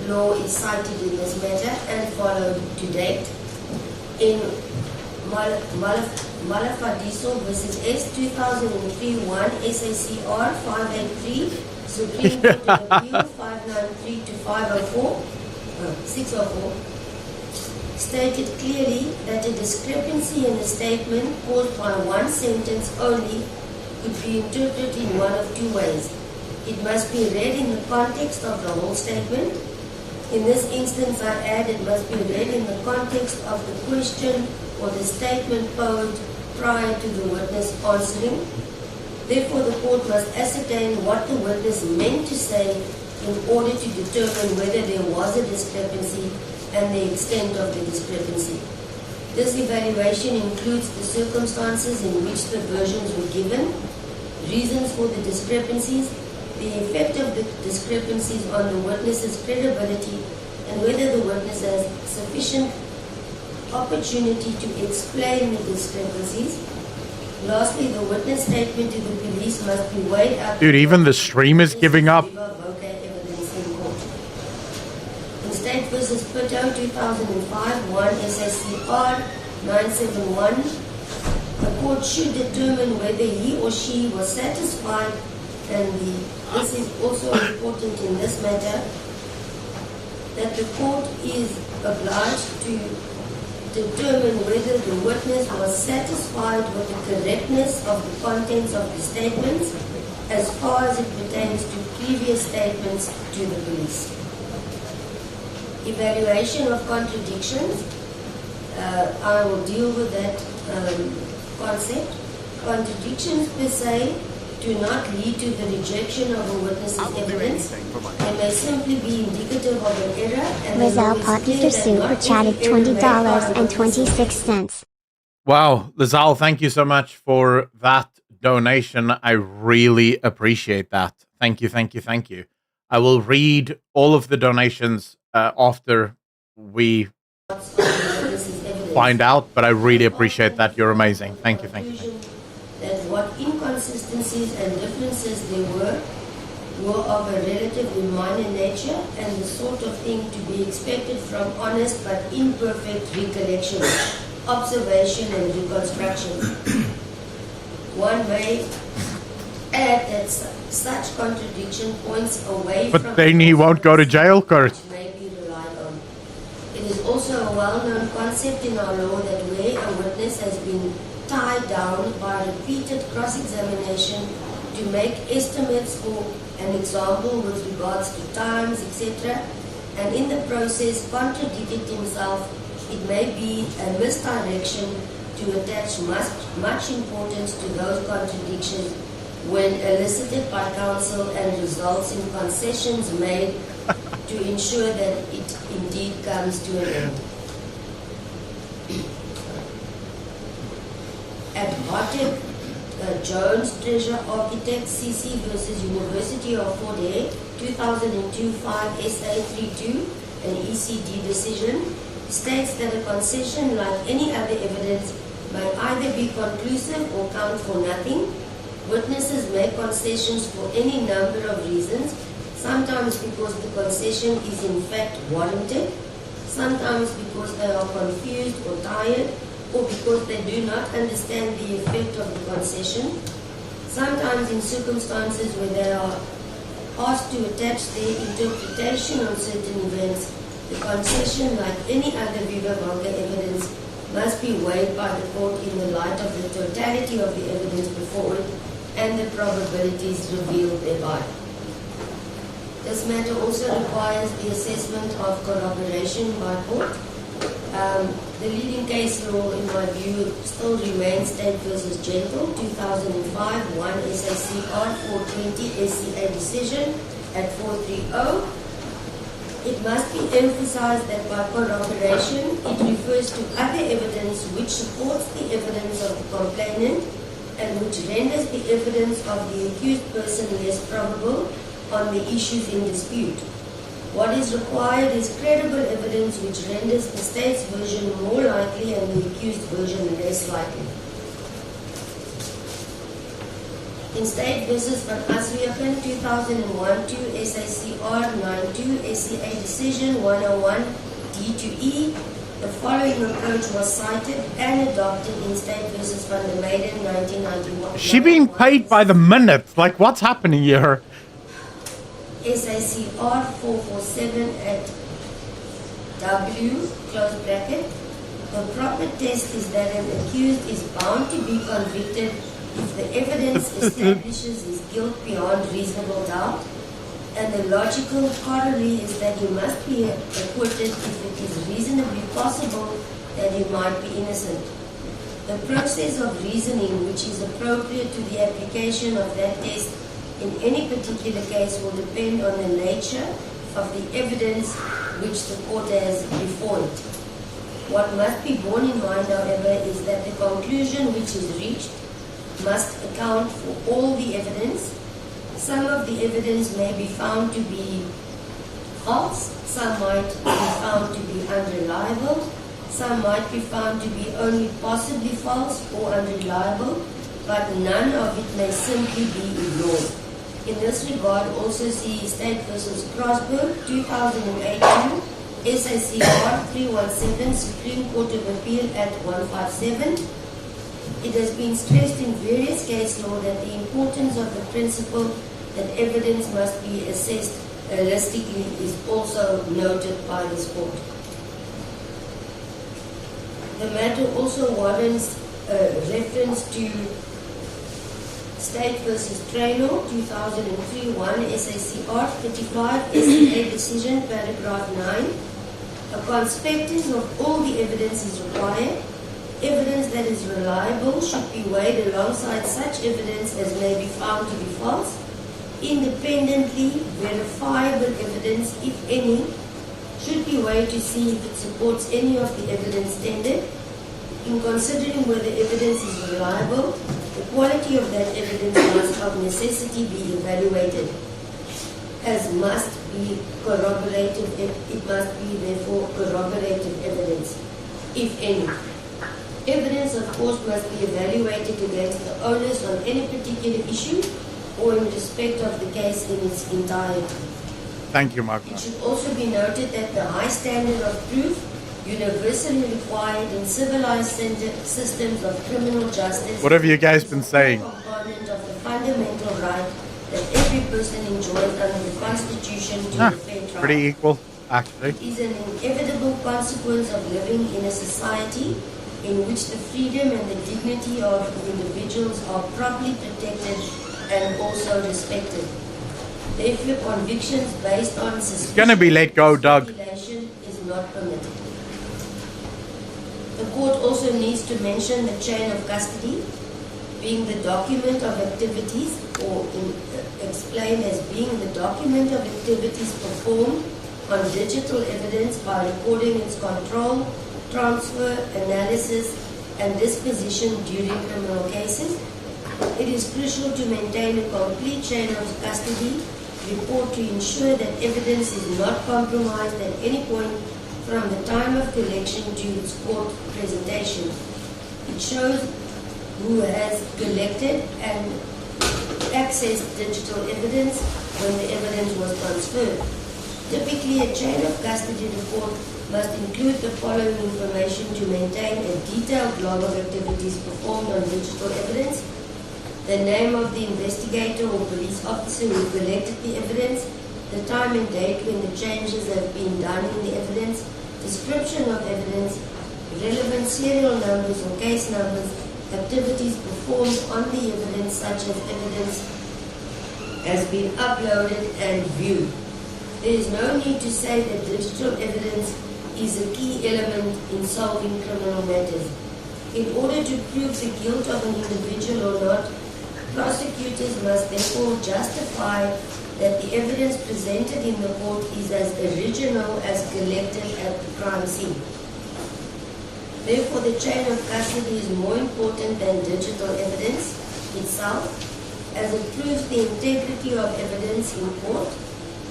law is cited in this matter and followed to date. In Malafadiso versus S 2003-1 SACR 583, Supreme Court of Appeal 593 to 604, stated clearly that a discrepancy in a statement caused by one sentence only could be interpreted in one of two ways. It must be read in the context of the whole statement. In this instance, I add it must be read in the context of the question or the statement posed prior to the witness answering. Therefore, the court must ascertain what the witness meant to say in order to determine whether there was a discrepancy and the extent of the discrepancy. This evaluation includes the circumstances in which the versions were given, reasons for the discrepancies, the effect of the discrepancies on the witness's credibility, and whether the witness has sufficient opportunity to explain the discrepancies. Lastly, the witness statement to the police must be weighed up. Dude, even the stream is giving up. In State versus Pitto 2005, 1 SACR 971, the court should determine whether he or she was satisfied, and this is also important in this matter, that the court is obliged to determine whether the witness was satisfied with the correctness of the contents of the statements as far as it pertains to previous statements to the police. Evaluation of contradictions. I will deal with that concept. Contradictions per se do not lead to the rejection of a witness's evidence. They may simply be indicative of an error. And Lizelle Poppy Super chatted $20.26. Wow, Lizelle, thank you so much for that donation. I really appreciate that. Thank you, thank you, thank you. I will read all of the donations after we find out, but I really appreciate that. You're amazing. Thank you, thank you. Thank you. That what inconsistencies and differences there were of a relatively minor nature and the sort of thing to be expected from honest but imperfect recollection, observation and reconstruction. One may add that such contradiction points away from... But then he won't go to jail, Kurt. ...may be relied on. It is also a well-known concept in our law that where a witness has been tied down by repeated cross-examination to make estimates for an example with regards to times, etc., and in the process contradicted himself, it may be a misdirection to attach much importance to those contradictions when elicited by counsel and results in concessions made to ensure that it indeed comes to an end. At Hartec Jones Treasure Architect CC versus University of Fort Hare 2002 5 SA 32, an ECD decision, states that a concession, like any other evidence, may either be conclusive or count for nothing. Witnesses make concessions for any number of reasons, sometimes because the concession is in fact warranted, sometimes because they are confused or tired, or because they do not understand the effect of the concession, sometimes in circumstances where they are asked to attach their interpretation on certain events. The concession, like any other viva voce evidence, must be weighed by the court in the light of the totality of the evidence before it and the probabilities revealed thereby. This matter also requires the assessment of corroboration by court. The leading case law, in my view, still remains State versus Gentle, 2005, 1 SACR 420 SCA decision at 430. It must be emphasized that by corroboration, it refers to other evidence which supports the evidence of the complainant and which renders the evidence of the accused person less probable on the issues in dispute. What is required is credible evidence which renders the state's version more likely and the accused version less likely. In State v. Van Aswegen 2001-2 SACR 92 SCA Decision 101 D-E, the following approach was cited and adopted in State v. Van der Meyden 1991. Is she being paid by the minute? Like, what's happening here? SACR 447 at W, close bracket. The proper test is that an accused is bound to be convicted if the evidence establishes his guilt beyond reasonable doubt, and the logical corollary is that he must be acquitted if it is reasonably possible that he might be innocent. The process of reasoning which is appropriate to the application of that test in any particular case will depend on the nature of the evidence which the court has before it. What must be borne in mind, however, is that the conclusion which is reached must account for all the evidence. Some of the evidence may be found to be false, some might be found to be unreliable, some might be found to be only possibly false or unreliable, but none of it may simply be ignored. In this regard, also see State v. Crossberg 2018 SACR 317 Supreme Court of Appeal at 157. It has been stressed in various case law that the importance of the principle that evidence must be assessed holistically is also noted by this court. The matter also warrants reference to State v. Traynor 2003-1 SACR 35 SCA Decision paragraph 9. A conspectus of all the evidence is required. Evidence that is reliable should be weighed alongside such evidence as may be found to be false. Independently verifiable evidence, if any, should be weighed to see if it supports any of the evidence tendered. In considering whether evidence is reliable, the quality of that evidence must of necessity be evaluated, as must be corroborated. It must be therefore corroborated evidence, if any. Evidence, of course, must be evaluated against the onus on any particular issue or in respect of the case in its entirety. Thank you, Magda. It should also be noted that the high standard of proof universally required in civilized systems of criminal justice. What have you guys been saying? Is a component of the fundamental right that every person enjoys under the Constitution to a fair trial. Pretty equal, actually. It is an inevitable consequence of living in a society in which the freedom and the dignity of individuals are properly protected and also respected. Therefore, convictions based on suspicion It's gonna be let go, Doug. is not permitted. The court also needs to mention the chain of custody, being the document of activities, or explained as being the document of activities performed on digital evidence by recording its control, transfer, analysis, and disposition during criminal cases. It is crucial to maintain a complete chain of custody report to ensure that evidence is not compromised at any point from the time of collection to its court presentation. It shows who has collected and accessed digital evidence when the evidence was transferred. Typically, a chain of custody report must include the following information to maintain a detailed log of activities performed on digital evidence: the name of the investigator or police officer who collected the evidence, the time and date when the changes have been done in the evidence, description of evidence, relevant serial numbers or case numbers, activities performed on the evidence such as evidence has been uploaded and viewed. There is no need to say that digital evidence is a key element in solving criminal matters. In order to prove the guilt of an individual or not, Prosecutors must therefore justify that the evidence presented in the court is as original as collected at the crime scene. Therefore, the chain of custody is more important than digital evidence itself, as it proves the integrity of evidence in court.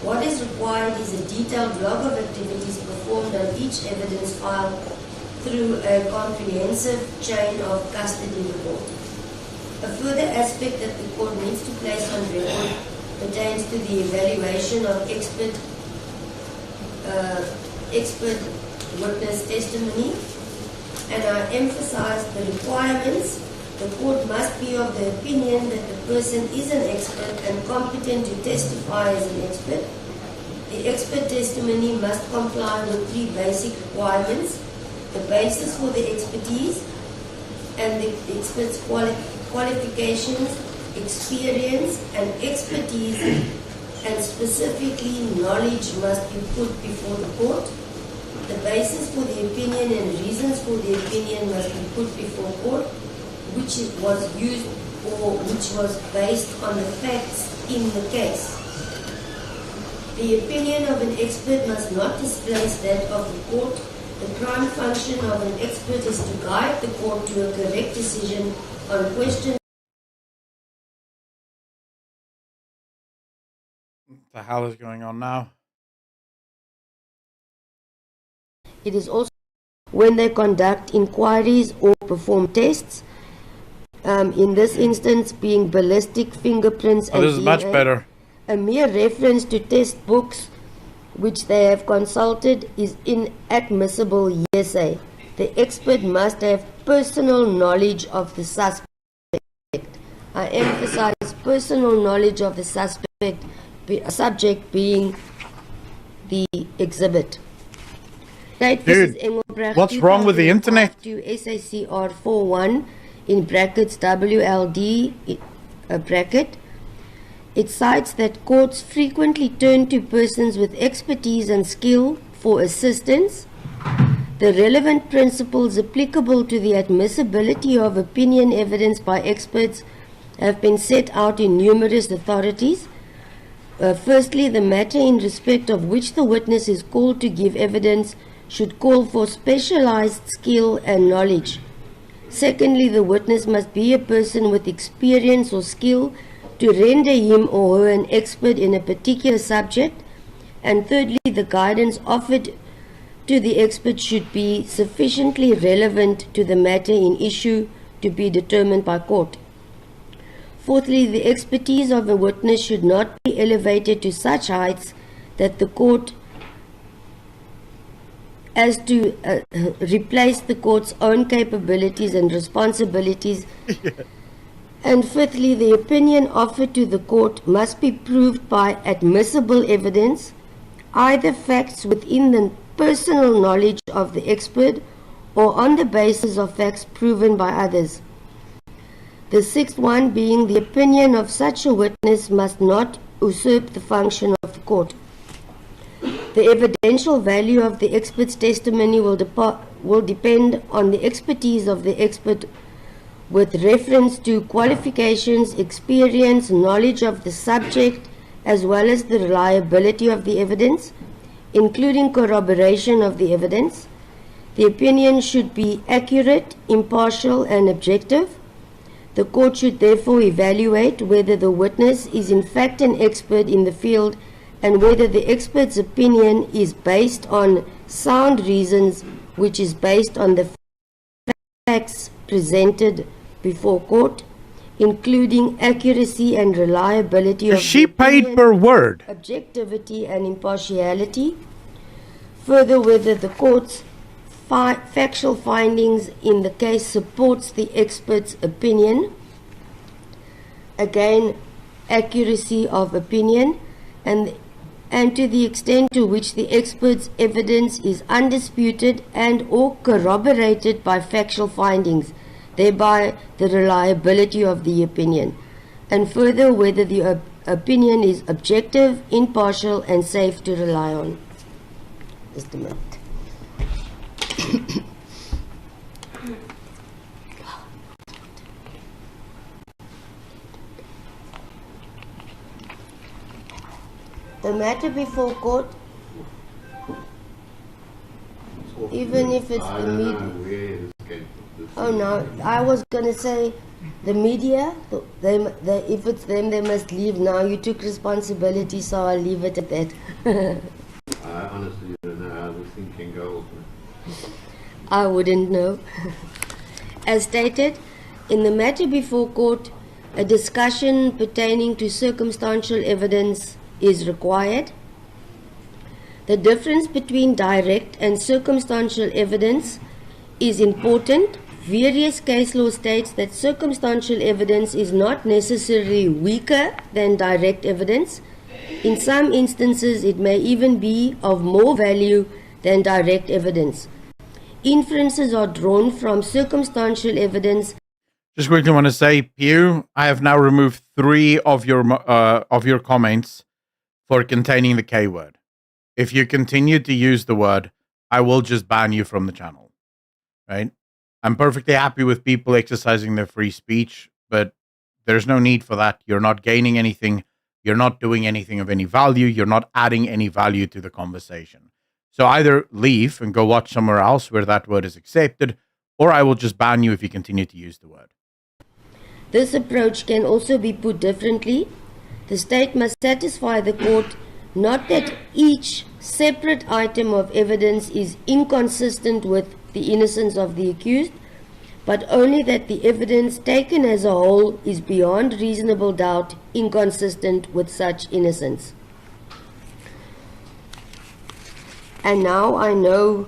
What is required is a detailed log of activities performed on each evidence file through a comprehensive chain of custody report. A further aspect that the court needs to place on record pertains to the evaluation of expert witness testimony, and I emphasize the requirements. The court must be of the opinion that the person is an expert and competent to testify as an expert. The expert testimony must comply with three basic requirements: the basis for the expertise and the expert's qualifications, experience and expertise, and specifically knowledge must be put before the court. The basis for the opinion and reasons for the opinion must be put before court, which was used or which was based on the facts in the case. The opinion of an expert must not displace that of the court. The prime function of an expert is to guide the court to a correct decision on questions. What the hell is going on now? It is also when they conduct inquiries or perform tests, in this instance being ballistic fingerprints and this is much DNA. better. A mere reference to test books which they have consulted is inadmissible hearsay. The expert must have personal knowledge of the suspect. I emphasize personal knowledge of the subject being the exhibit. Dude, what's wrong with the internet? To SACR 41 in brackets WLD bracket. It cites that courts frequently turn to persons with expertise and skill for assistance. The relevant principles applicable to the admissibility of opinion evidence by experts have been set out in numerous authorities. Firstly, the matter in respect of which the witness is called to give evidence should call for specialized skill and knowledge. Secondly, the witness must be a person with experience or skill to render him or her an expert in a particular subject. And thirdly, the guidance offered to the expert should be sufficiently relevant to the matter in issue to be determined by court. Fourthly, the expertise of a witness should not be elevated to such heights that the court as to replace the court's own capabilities and responsibilities. And fifthly, the opinion offered to the court must be proved by admissible evidence, either facts within the personal knowledge of the expert or on the basis of facts proven by others. The sixth one being the opinion of such a witness must not usurp the function of the court. The evidential value of the expert's testimony will depend on the expertise of the expert with reference to qualifications, experience, knowledge of the subject, as well as the reliability of the evidence, including corroboration of the evidence. The opinion should be accurate, impartial, and objective. The court should therefore evaluate whether the witness is in fact an expert in the field and whether the expert's opinion is based on sound reasons, which is based on the facts presented before court, including accuracy and reliability of Is she paid per word? Objectivity and impartiality. Further, whether the court's factual findings in the case supports the expert's opinion. Again, accuracy of opinion and to the extent to which the expert's evidence is undisputed and or corroborated by factual findings, thereby the reliability of the opinion. And further, whether the opinion is objective, impartial, and safe to rely on. Just a minute. The matter before court, even if it's the media. Oh no, I was going to say the media, if it's them, they must leave now. You took responsibility, so I'll leave it at that. I honestly don't know how this thing can go. I wouldn't know. As stated, in the matter before court, a discussion pertaining to circumstantial evidence is required. The difference between direct and circumstantial evidence is important. Various case law states that circumstantial evidence is not necessarily weaker than direct evidence. In some instances, it may even be of more value than direct evidence. Inferences are drawn from circumstantial evidence. Just quickly want to say, Pew, I have now removed 3 of your comments for containing the K word. If you continue to use the word, I will just ban you from the channel. Right? I'm perfectly happy with people exercising their free speech, but there's no need for that. You're not gaining anything. You're not doing anything of any value. You're not adding any value to the conversation. So either leave and go watch somewhere else where that word is accepted, or I will just ban you if you continue to use the word. This approach can also be put differently. The state must satisfy the court not that each separate item of evidence is inconsistent with the innocence of the accused, but only that the evidence taken as a whole is beyond reasonable doubt inconsistent with such innocence. And now I know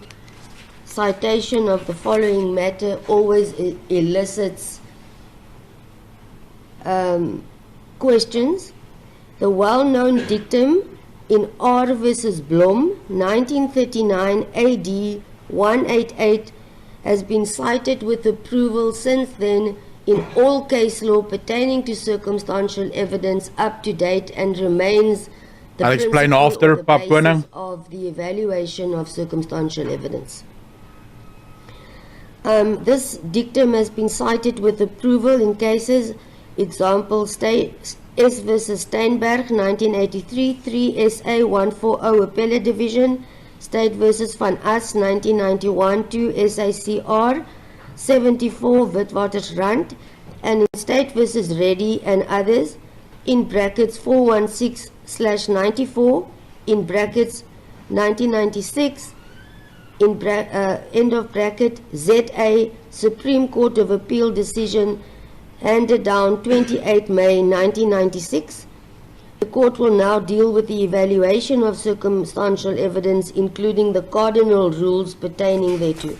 citation of the following matter always elicits questions. The well-known dictum in R versus Blom, 1939 AD 188, has been cited with approval since then in all case law pertaining to circumstantial evidence up to date and remains the I'll explain principle after, or the Pap basis Koning. of the evaluation of circumstantial evidence. This dictum has been cited with approval in cases, example, S versus Steinberg, 1983, 3 SA 140 Appellate Division, State versus Van As, 1991, 2 SACR 74 Witwatersrand, and in State versus Reddy and others, in brackets 416/94, in brackets 1996, end of bracket ZA Supreme Court of Appeal decision handed down 28 May 1996. The court will now deal with the evaluation of circumstantial evidence, including the cardinal rules pertaining thereto.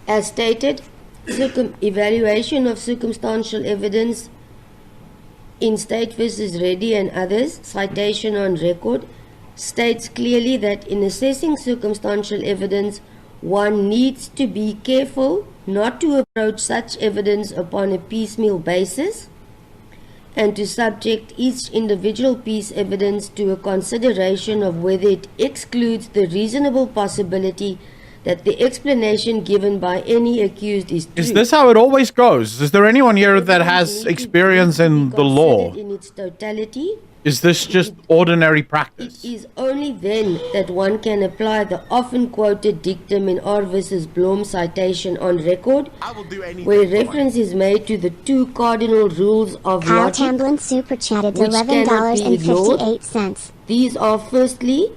As stated, evaluation of circumstantial evidence in State versus Reddy and others, citation on record, states clearly that in assessing circumstantial evidence, one needs to be careful not to approach such evidence upon a piecemeal basis and to subject each individual piece evidence to a consideration of whether it excludes the reasonable possibility that the explanation given by any accused is true. Is this how it always goes? Is there anyone here that has experience in the law? In its totality, Is this just ordinary practice? it is only then that one can apply the often quoted dictum in R versus Blom citation on record, where reference is made to the 2 cardinal rules of Kyle logic, Tamblin super chatted which cannot be ignored. $11.58. These are firstly,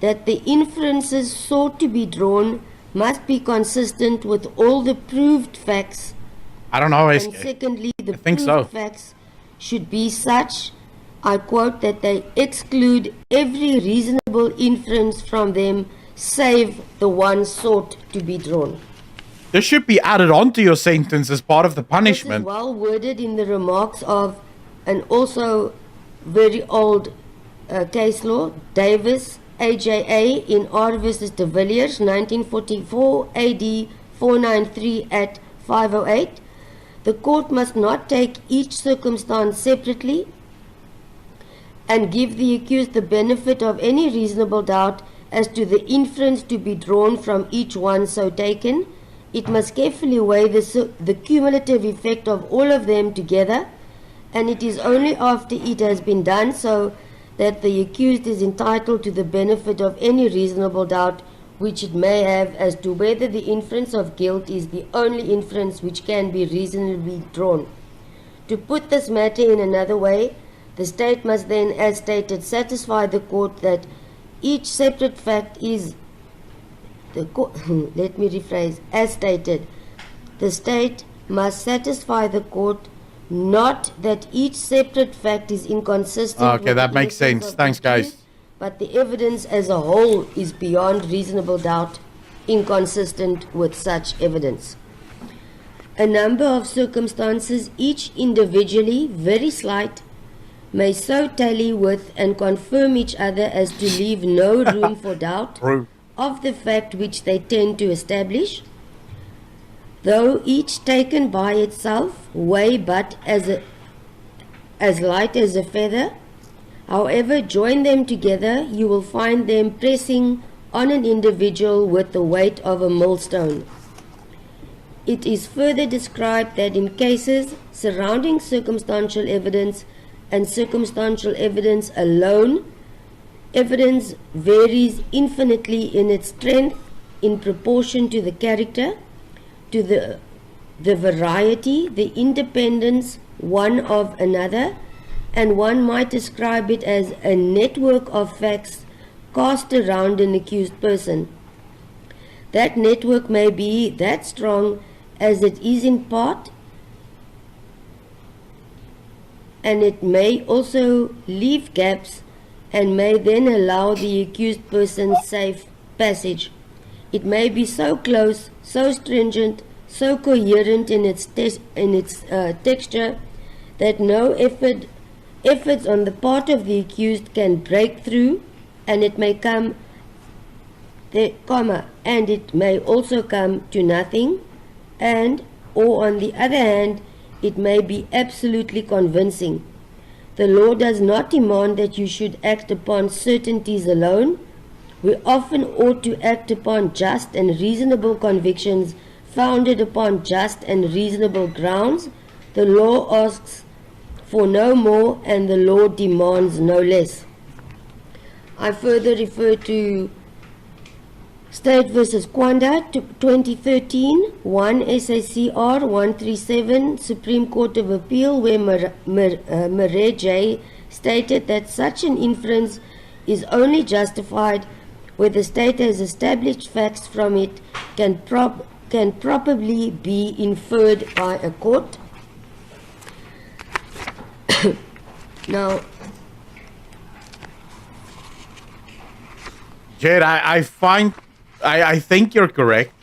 that the inferences sought to be drawn must be consistent with all the proved facts, I don't know. and secondly, the think proved so. facts should be such, I quote, that they exclude every reasonable inference from them save the one sought to be drawn. This should be added onto your sentence as part of the This is punishment. well worded in the remarks of an also very old case law, Davis, AJA, in R versus de Villiers, 1944, AD 493 at 508. The court must not take each circumstance separately and give the accused the benefit of any reasonable doubt as to the inference to be drawn from each one so taken. It must carefully weigh the cumulative effect of all of them together, and it is only after it has been done so that the accused is entitled to the benefit of any reasonable doubt which it may have as to whether the inference of guilt is the only inference which can be reasonably drawn. To put this matter in another way, the state must then, as stated, satisfy the court that each separate fact is let me rephrase, as stated, the state must satisfy the court not that each separate fact is inconsistent Okay, with that the makes innocence sense. of Thanks, the guys. accused, but the evidence as a whole is beyond reasonable doubt inconsistent with such evidence. A number of circumstances, each individually very slight, may so tally with and confirm each other as to leave no room for doubt True. of the fact which they tend to establish, though each taken by itself weigh but as light as a feather. However, join them together, you will find them pressing on an individual with the weight of a millstone. It is further described that in cases surrounding circumstantial evidence and circumstantial evidence alone, evidence varies infinitely in its strength in proportion to the character, to the variety, the independence one of another, and one might describe it as a network of facts cast around an accused person. That network may be that strong as it is in part, and it may also leave gaps and may then allow the accused person safe passage. It may be so close, so stringent, so coherent in its texture that no efforts on the part of the accused can break through, and it may come and it may also come to nothing, and or on the other hand, it may be absolutely convincing. The law does not demand that you should act upon certainties alone. We often ought to act upon just and reasonable convictions founded upon just and reasonable grounds. The law asks for no more and the law demands no less. I further refer to State versus Kwanda, 2013, 1 SACR 137, Supreme Court of Appeal, where Murray J. stated that such an inference is only justified where the state has established facts from it can properly be inferred by a court. Now, Jade, I think you're correct.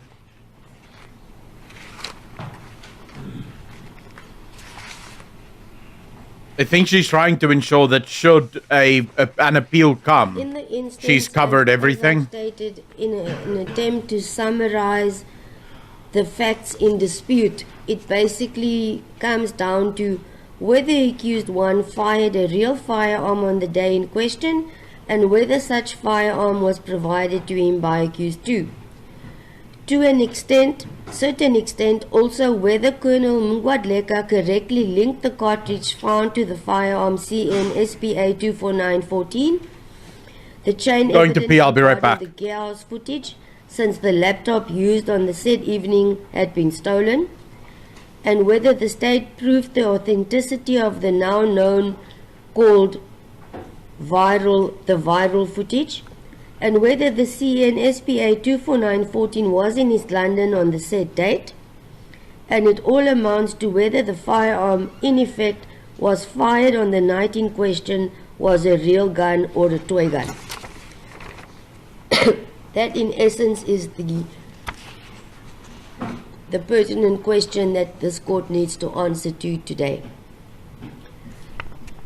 I think she's trying to ensure that should an appeal come, in the instance, she's covered as everything. I stated in an attempt to summarize the facts in dispute, it basically comes down to whether accused one fired a real firearm on the day in question and whether such firearm was provided to him by accused two. To an certain extent, also whether Colonel Mngwadleka correctly linked the cartridge found to the firearm CN SPA 24914. The chain Going to evidence pee, I'll be right regarding back. the gearhouse footage, since the laptop used on the said evening had been stolen, and whether the state proved the authenticity of the now known called viral footage, and whether the CN SPA 24914 was in East London on the said date, and it all amounts to whether the firearm in effect was fired on the night in question was a real gun or a toy gun. That in essence is the pertinent question that this court needs to answer to today.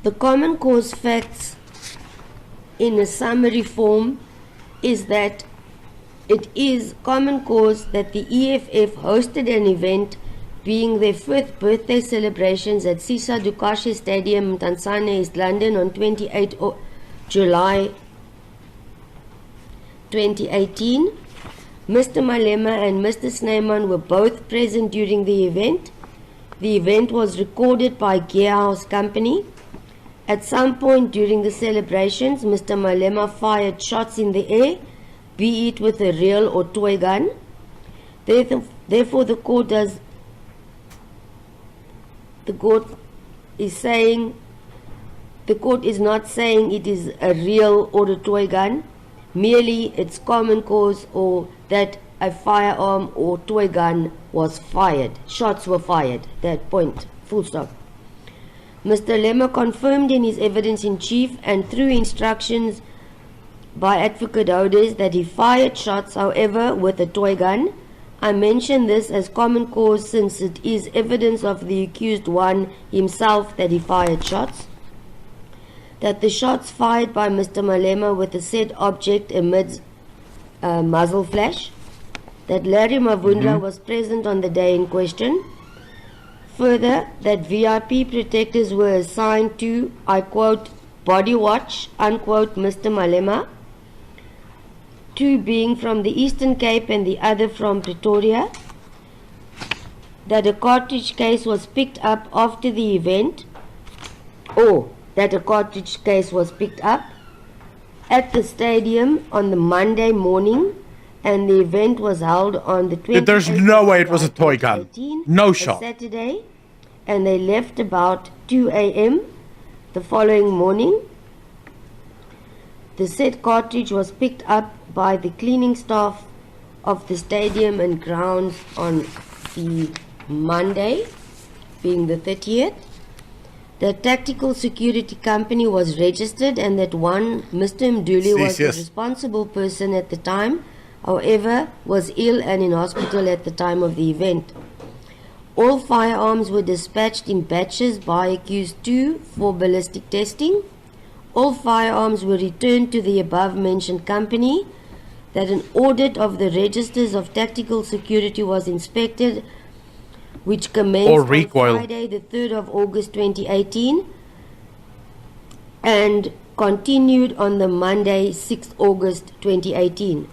The common cause facts in a summary form is that it is common cause that the EFF hosted an event being their 5th birthday celebrations at Sisa Dukashe Stadium, Tanzania, East London on 28 July 2018. Mr. Malema and Mr. Snyman were both present during the event. The event was recorded by Gearhouse Company. At some point during the celebrations, Mr. Malema fired shots in the air, be it with a real or toy gun. Therefore, the court is not saying it is a real or a toy gun, merely it's common cause or that a firearm or toy gun was fired. Shots were fired. That point. Full stop. Mr. Lemma confirmed in his evidence in chief and through instructions by Advocate Hodes that he fired shots, however, with a toy gun. I mention this as common cause since it is evidence of the accused one himself that he fired shots. That the shots fired by Mr. Malema with a said object emits muzzle flash. That Larry Mavundla was present on the day in question. Further, that VIP protectors were assigned to, I quote, body watch, unquote, Mr. Malema, two being from the Eastern Cape and the other from Pretoria. That a cartridge case was picked up after the event, or that a cartridge case was picked up at the stadium on the Monday morning, and the event was held on the 28th. There's no way it was a toy gun. No shot. Saturday, and they left about 2 a.m. the following morning. The said cartridge was picked up by the cleaning staff of the stadium and grounds on the Monday, being the 30th. The tactical security company was registered and that one, Mr. Mduli, was the responsible person at the time, however, was ill and in hospital at the time of the event. All firearms were dispatched in batches by accused 2 for ballistic testing. All firearms were returned to the above-mentioned company. That an audit of the registers of tactical security was inspected, which commenced on Friday, the 3rd of August 2018, and continued on the Monday, 6th August 2018.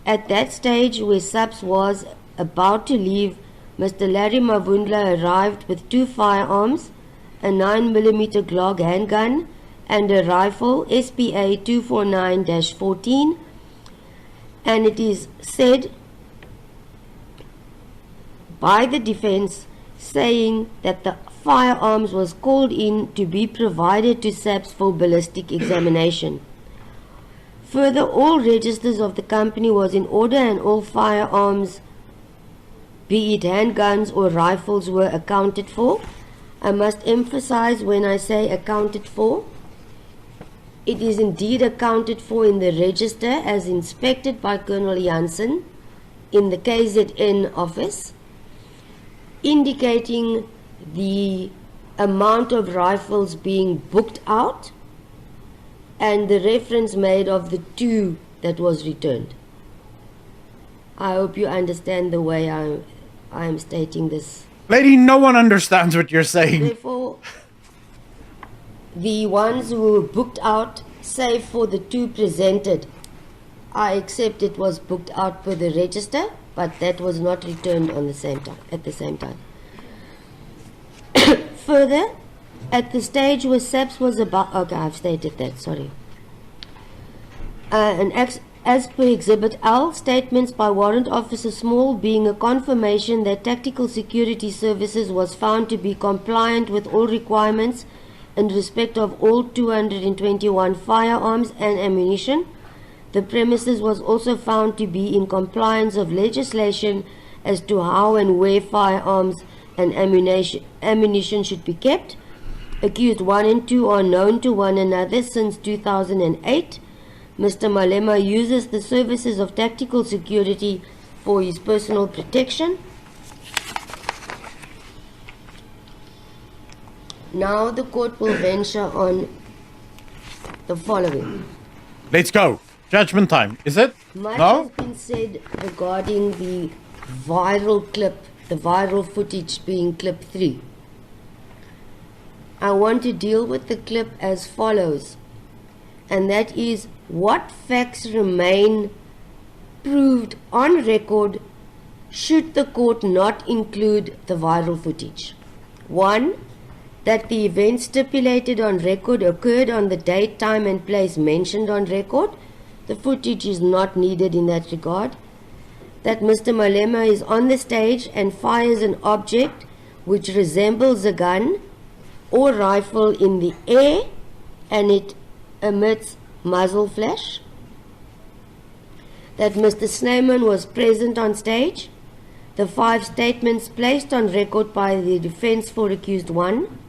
At that stage, where SAPS was about to leave, Mr. Larry Mavundla arrived with 2 firearms, a 9mm Glock handgun, and a rifle, SPA 249-14, and it is said by the defense saying that the firearms was called in to be provided to SAPS for ballistic examination. Further, all registers of the company was in order and all firearms, be it handguns or rifles, were accounted for. I must emphasize when I say accounted for, it is indeed accounted for in the register as inspected by Colonel Janssen in the KZN office, indicating the amount of rifles being booked out and the reference made of the 2 that was returned. I hope you understand the way I am stating this. Lady, no one understands what you're saying. Therefore, the ones who were booked out, save for the 2 presented, I accept it was booked out per the register, but that was not returned on the same time, at the same time. Further, at the stage where SAPS was about, okay, I've stated that, sorry. As per Exhibit L, statements by Warrant Officer Small being a confirmation that Tactical Security Services was found to be compliant with all requirements in respect of all 221 firearms and ammunition. The premises was also found to be in compliance of legislation as to how and where firearms and ammunition should be kept. Accused 1 and 2 are known to one another since 2008. Mr. Malema uses the services of tactical security for his personal protection. Now the court will venture on the following. Let's go. Judgment time. Is it? Much No? has been said regarding the viral clip, the viral footage being clip 3. I want to deal with the clip as follows, and that is what facts remain proved on record should the court not include the viral footage. 1. that the event stipulated on record occurred on the date, time and place mentioned on record. The footage is not needed in that regard. That Mr. Malema is on the stage and fires an object which resembles a gun or rifle in the air and it emits muzzle flash. That Mr. Snyman was present on stage. The 5 statements placed on record by the defense for accused 1.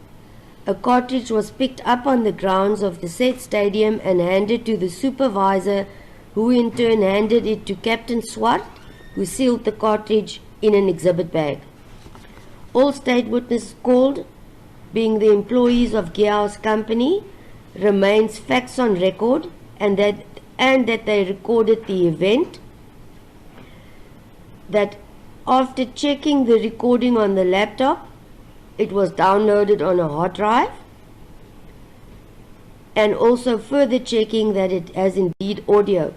A cartridge was picked up on the grounds of the said stadium and handed to the supervisor, who in turn handed it to Captain Swart, who sealed the cartridge in an exhibit bag. All state witnesses called, being the employees of Gear's company, remains facts on record, and that they recorded the event. That after checking the recording on the laptop, it was downloaded on a hard drive, and also further checking that it has indeed audio.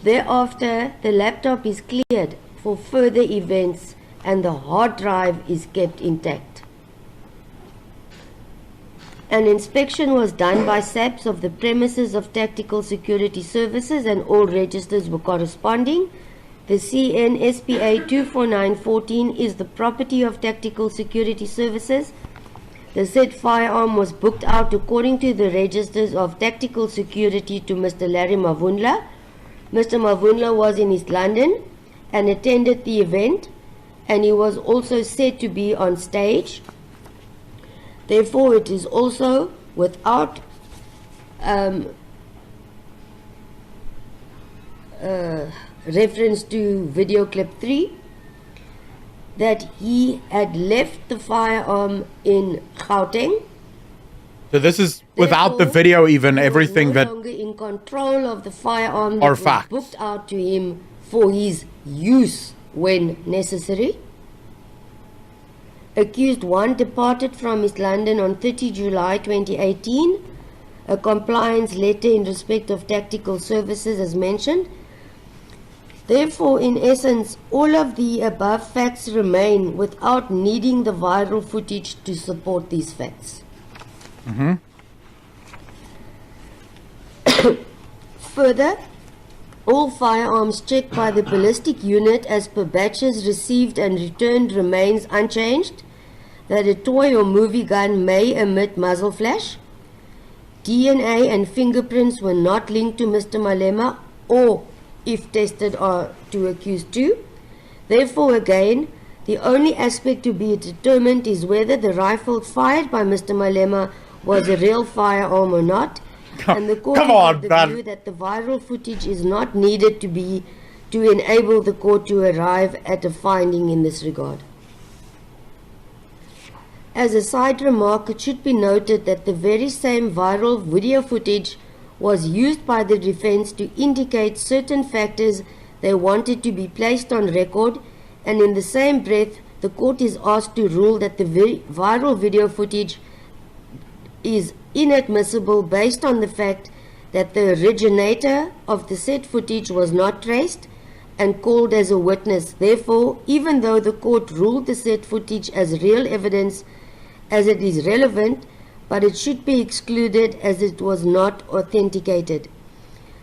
Thereafter, the laptop is cleared for further events and the hard drive is kept intact. An inspection was done by SAPS of the premises of Tactical Security Services and all registers were corresponding. The CN-SPA 24914 is the property of Tactical Security Services. The said firearm was booked out according to the registers of Tactical Security to Mr. Larry Mavundla. Mr. Mavundla was in East London and attended the event, and he was also said to be on stage. Therefore, it is also without reference to video clip 3 that he had left the firearm in Gauteng. So this is without the video, even everything that no longer in control of the firearm that are was facts. booked out to him for his use when necessary. Accused 1 departed from East London on 30 July 2018. A compliance letter in respect of tactical services as mentioned. Therefore, in essence, all of the above facts remain without needing the viral footage to support these facts. Further, all firearms checked by the ballistic unit as per batches received and returned remains unchanged. That a toy or movie gun may emit muzzle flash. DNA and fingerprints were not linked to Mr. Malema or, if tested, are to accused 2. Therefore, again, the only aspect to be determined is whether the rifle fired by Mr. Malema was a real firearm or not. And the court is of the view that the viral footage is not needed to enable the court to arrive at a finding in this regard. As a side remark, it should be noted that the very same viral video footage was used by the defense to indicate certain factors they wanted to be placed on record, and in the same breath, the court is asked to rule that the viral video footage is inadmissible based on the fact that the originator of the said footage was not traced and called as a witness. Therefore, even though the court ruled the said footage as real evidence, as it is relevant, but it should be excluded as it was not authenticated.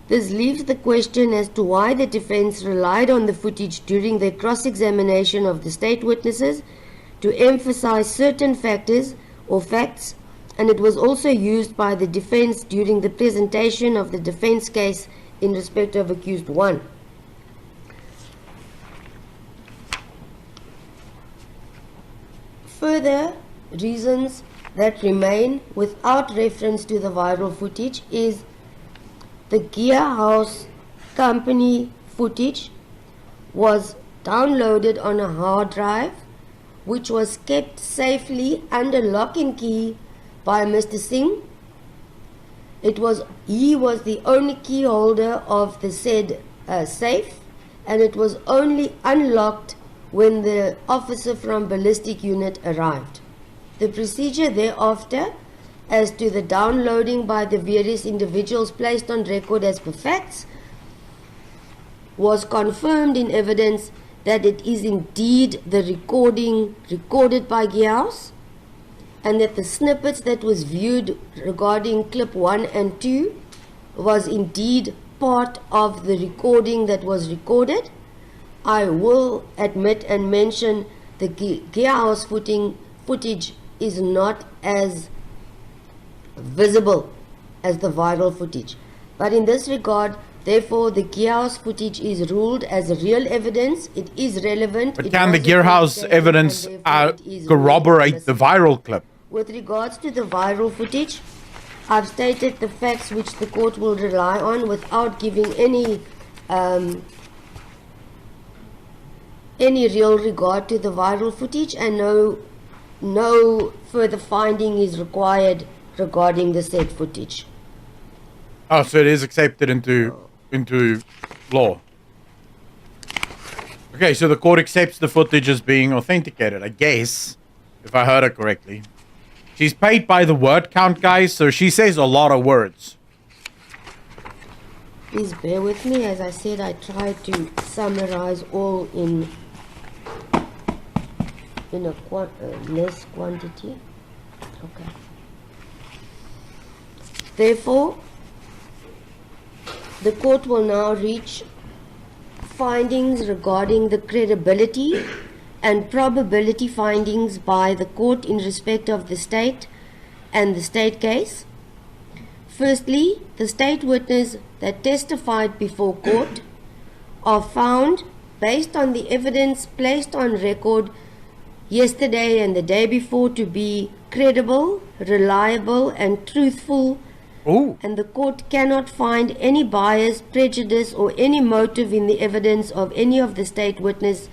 This leaves the question as to why the defense relied on the footage during their cross-examination of the state witnesses to emphasize certain factors or facts, and it was also used by the defense during the presentation of the defense case in respect of accused 1. Further reasons that remain without reference to the viral footage is the Gear House company footage was downloaded on a hard drive which was kept safely under lock and key by Mr. Singh. He was the only key holder of the said safe, and it was only unlocked when the officer from ballistic unit arrived. The procedure thereafter as to the downloading by the various individuals placed on record as per facts was confirmed in evidence that it is indeed the recording recorded by Gear House. and that the snippets that was viewed regarding clip 1 and 2 was indeed part of the recording that was recorded. I will admit and mention the gearhouse footage is not as visible as the viral footage. But in this regard, therefore, the gearhouse footage is ruled as real evidence. It is relevant. But can the gearhouse evidence corroborate the viral clip? With regards to the viral footage, I've stated the facts which the court will rely on without giving any real regard to the viral footage, and no further finding is required regarding the said footage. Oh, so it is accepted into law. Okay, so the court accepts the footage as being authenticated, I guess, if I heard it correctly. She's paid by the word count, guys, so she says a lot of words. Please bear with me. As I said, I tried to summarize all in a less quantity. Okay. Therefore, the court will now reach findings regarding the credibility and probability findings by the court in respect of the state and the state case. Firstly, the state witness that testified before court are found, based on the evidence placed on record yesterday and the day before, to be credible, reliable, and truthful. Ooh. And the court cannot find any bias, prejudice, or any motive in the evidence of any of the state witness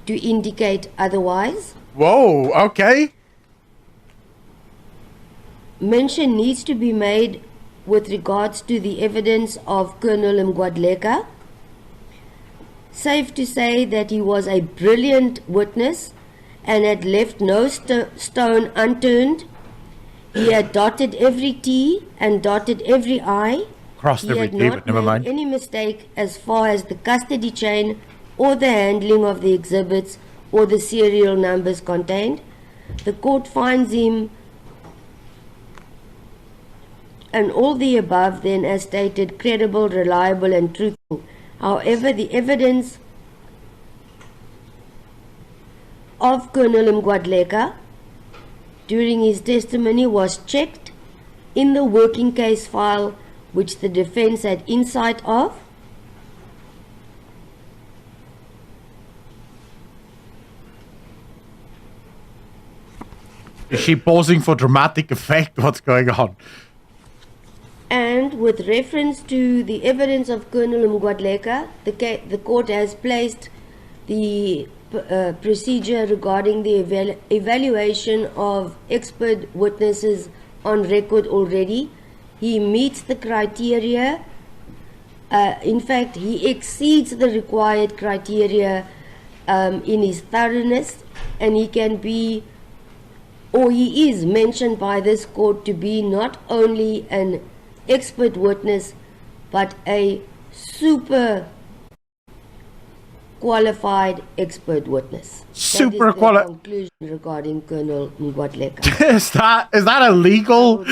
to indicate otherwise. Whoa, okay. Mention needs to be made with regards to the evidence of Colonel Mgwadleka. Safe to say that he was a brilliant witness and had left no stone unturned. He had dotted every T and dotted every I. Crossed every T, but never mind. He had not made any mistake as far as the custody chain or the handling of the exhibits or the serial numbers contained. The court finds him, and all the above then, as stated, credible, reliable, and truthful. However, the evidence of Colonel Mgwadleka during his testimony was checked in the working case file which the defense had insight of. Is she pausing for dramatic effect? What's going on? And with reference to the evidence of Colonel Mgwadleka, the court has placed the procedure regarding the evaluation of expert witnesses on record already. He meets the criteria. In fact, he exceeds the required criteria in his thoroughness, and he can be, or he is mentioned by this court to be not only an expert witness but a super qualified expert witness. Super qualified. qualified. Conclusion regarding Colonel Mgwadleka. Is that a legal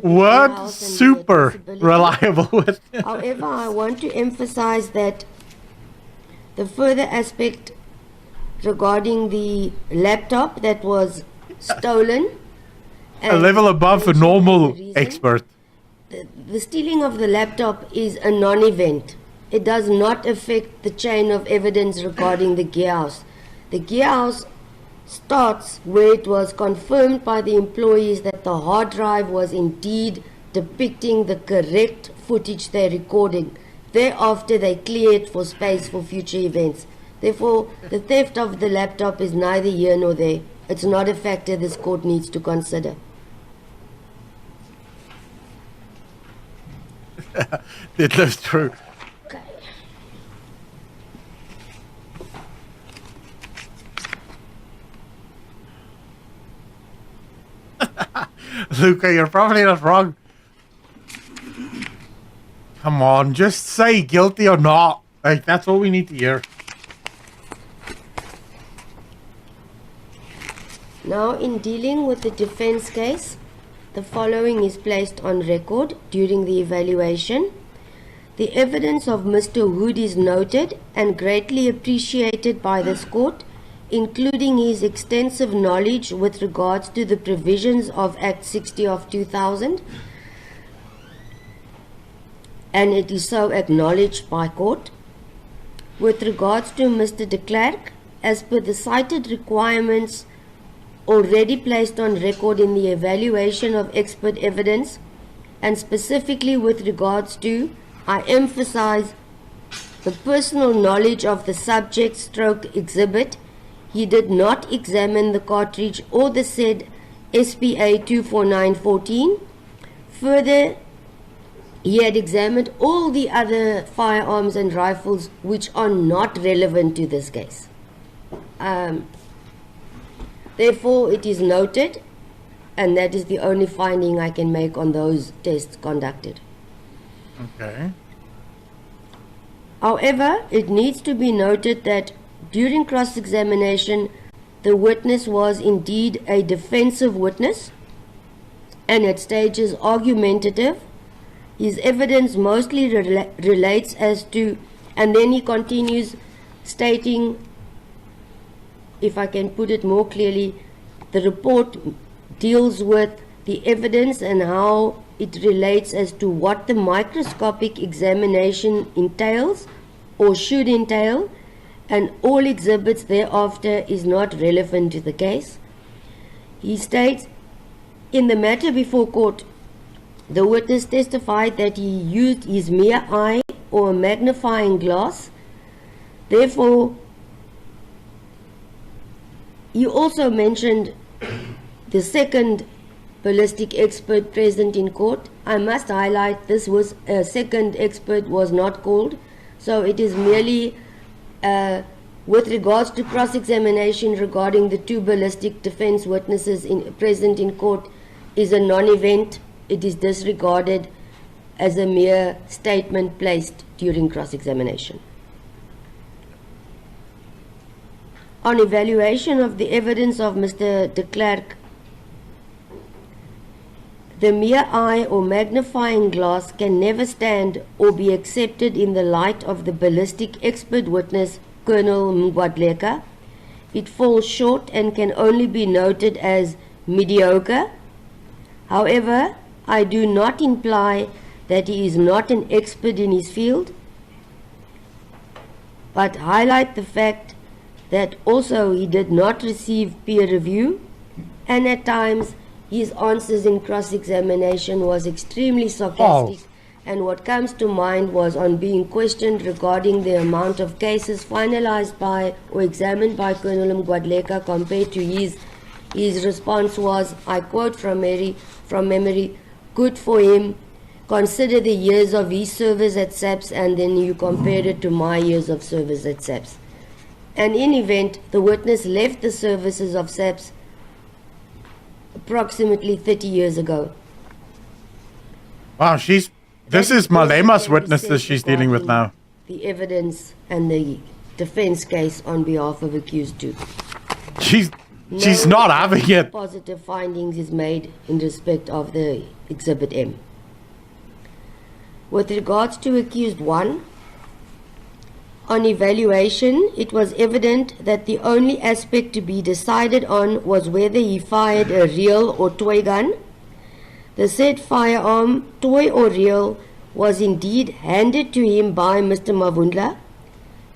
word? Super reliable. However, I want to emphasize that the further aspect regarding the laptop that was stolen, A level above a normal expert. The stealing of the laptop is a non-event. It does not affect the chain of evidence regarding the gearhouse. The gearhouse starts where it was confirmed by the employees that the hard drive was indeed depicting the correct footage they're recording. Thereafter, they clear it for space for future events. Therefore, the theft of the laptop is neither here nor there. It's not a factor this court needs to consider. It lives true. Okay. Luca, you're probably not wrong. Come on, just say guilty or not. Like, that's all we need to hear. Now, in dealing with the defense case, the following is placed on record during the evaluation. The evidence of Mr. Hood is noted and greatly appreciated by this court, including his extensive knowledge with regards to the provisions of Act 60 of 2000, and it is so acknowledged by court. With regards to Mr. de Klerk, as per the cited requirements already placed on record in the evaluation of expert evidence, and specifically with regards to, I emphasize, the personal knowledge of the subject stroke exhibit, he did not examine the cartridge or the said SPA 24914. Further, he had examined all the other firearms and rifles which are not relevant to this case. Therefore, it is noted, and that is the only finding I can make on those tests conducted. Okay. However, it needs to be noted that during cross-examination, the witness was indeed a defensive witness and at stages argumentative. His evidence mostly relates as to, and then he continues stating, if I can put it more clearly, the report deals with the evidence and how it relates as to what the microscopic examination entails or should entail, and all exhibits thereafter is not relevant to the case. He states, in the matter before court, the witness testified that he used his mere eye or a magnifying glass. Therefore, he also mentioned the second ballistic expert present in court. I must highlight this was a second expert was not called, so it is merely with regards to cross-examination regarding the two ballistic defense witnesses present in court is a non-event. It is disregarded as a mere statement placed during cross-examination. On evaluation of the evidence of Mr. de Klerk, the mere eye or magnifying glass can never stand or be accepted in the light of the ballistic expert witness, Colonel Mngwadleka. It falls short and can only be noted as mediocre. However, I do not imply that he is not an expert in his field, but highlight the fact that also he did not receive peer review, and at times his answers in cross-examination was extremely sarcastic, and what comes to mind was on being questioned regarding the amount of cases finalized by or examined by Colonel Mngwadleka compared to his response was, I quote from memory, good for him, consider the years of his service at SAPS, and then you compare it to my years of service at SAPS. And in event, the witness left the services of SAPS approximately 30 years ago. Wow, this is Malema's witness that she's dealing with now. The evidence and the defense case on behalf of accused two. She's not having it. Positive findings is made in respect of the Exhibit M. With regards to accused one, on evaluation, it was evident that the only aspect to be decided on was whether he fired a real or toy gun. The said firearm, toy or real, was indeed handed to him by Mr. Mavundla,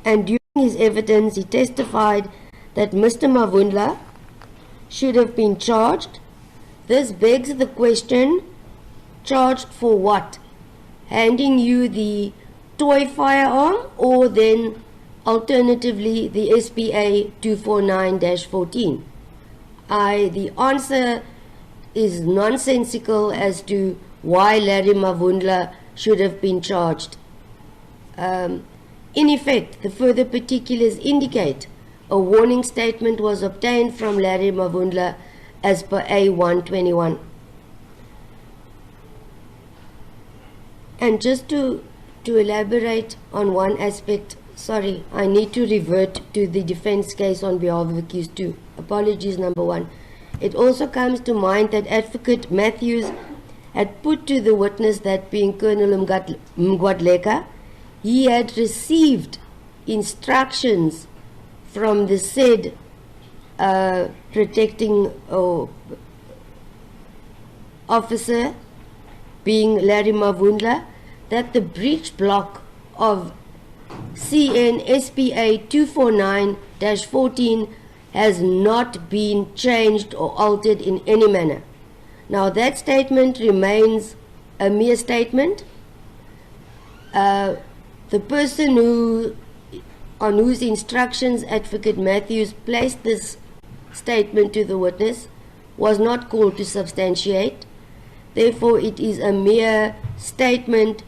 and during his evidence he testified that Mr. Mavundla should have been charged. This begs the question, charged for what? Handing you the toy firearm, or then alternatively the SPA 249-14? The answer is nonsensical as to why Larry Mavundla should have been charged. In effect, the further particulars indicate a warning statement was obtained from Larry Mavundla as per A121. And just to elaborate on one aspect, sorry, I need to revert to the defense case on behalf of accused two. Apologies, number one. It also comes to mind that Advocate Matthews had put to the witness that being Colonel Mgwadleka, he had received instructions from the said protecting officer, being Larry Mavundla, that the breech block of CN-SPA 249-14 has not been changed or altered in any manner. Now that statement remains a mere statement. The person on whose instructions Advocate Matthews placed this statement to the witness was not called to substantiate. Therefore, it is a mere statement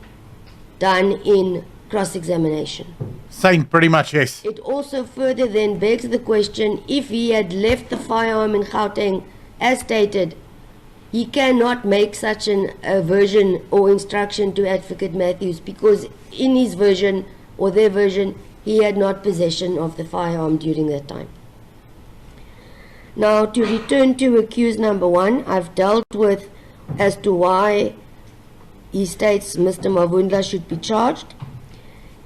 done in cross-examination. Saying pretty much yes. It also further then begs the question, if he had left the firearm in Gauteng as stated, he cannot make such a version or instruction to Advocate Matthews, because in his version or their version, he had not possession of the firearm during that time. Now, to return to accused number 1, I've dealt with as to why he states Mr. Mavundla should be charged.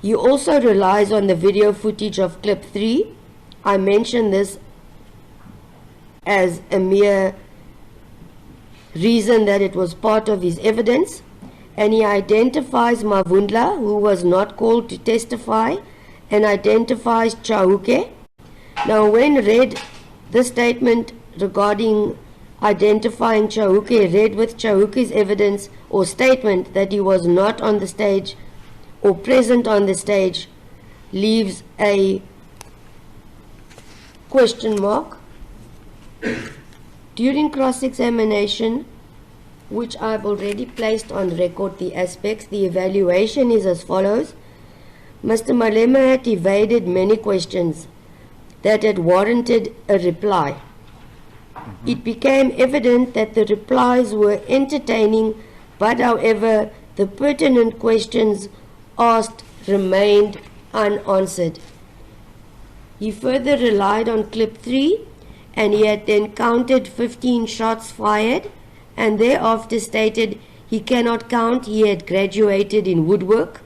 He also relies on the video footage of clip 3. I mention this as a mere reason that it was part of his evidence, and he identifies Mavundla, who was not called to testify, and identifies Chauke. Now, when read the statement regarding identifying Chauke, read with Chauke's evidence or statement that he was not on the stage or present on the stage, leaves a question mark. During cross-examination, which I've already placed on record the aspects, the evaluation is as follows. Mr. Malema had evaded many questions that had warranted a reply. It became evident that the replies were entertaining, but however, the pertinent questions asked remained unanswered. He further relied on clip 3, and he had then counted 15 shots fired, and thereafter stated he cannot count, he had graduated in woodwork.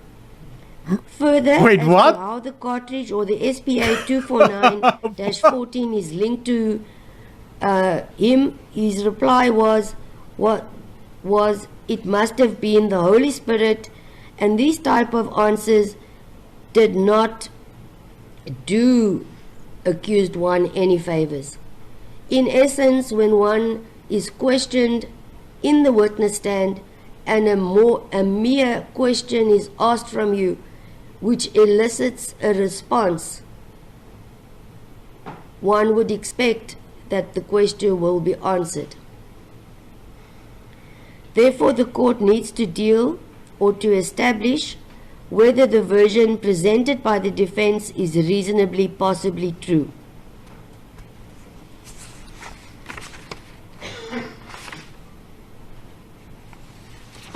Further, Wait, as what? to how the cartridge or the SPA 249-14 is linked to him, his reply was it must have been the Holy Spirit, and these type of answers did not do accused one any favors. In essence, when one is questioned in the witness stand and a mere question is asked from you which elicits a response, one would expect that the question will be answered. Therefore, the court needs to deal or to establish whether the version presented by the defense is reasonably possibly true.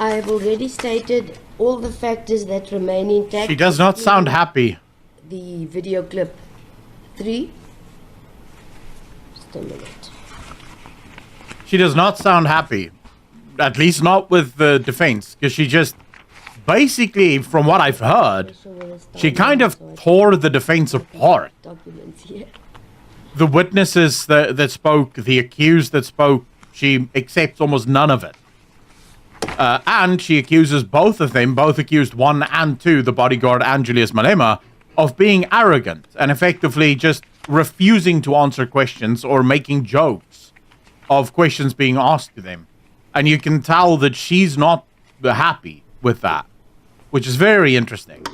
I have already stated all the factors that remain intact. She does not sound happy. The video clip 3. Just a minute. She does not sound happy. At least not with the defense, because she just basically, from what I've heard, she kind of tore the defense apart. Documents here. The witnesses that spoke, the accused that spoke, she accepts almost none of it. And she accuses both of them, both accused 1 and 2, the bodyguard and Julius Malema, of being arrogant and effectively just refusing to answer questions or making jokes of questions being asked to them. And you can tell that she's not happy with that, which is very interesting.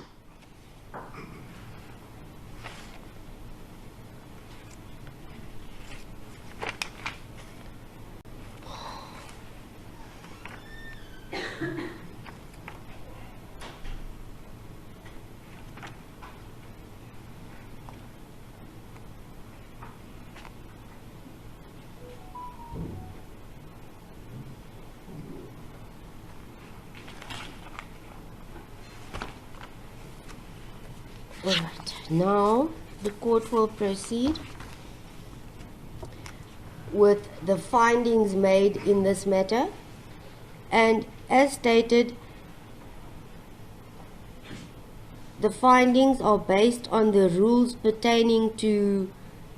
Alright, now the court will proceed with the findings made in this matter, and as stated, the findings are based on the rules pertaining to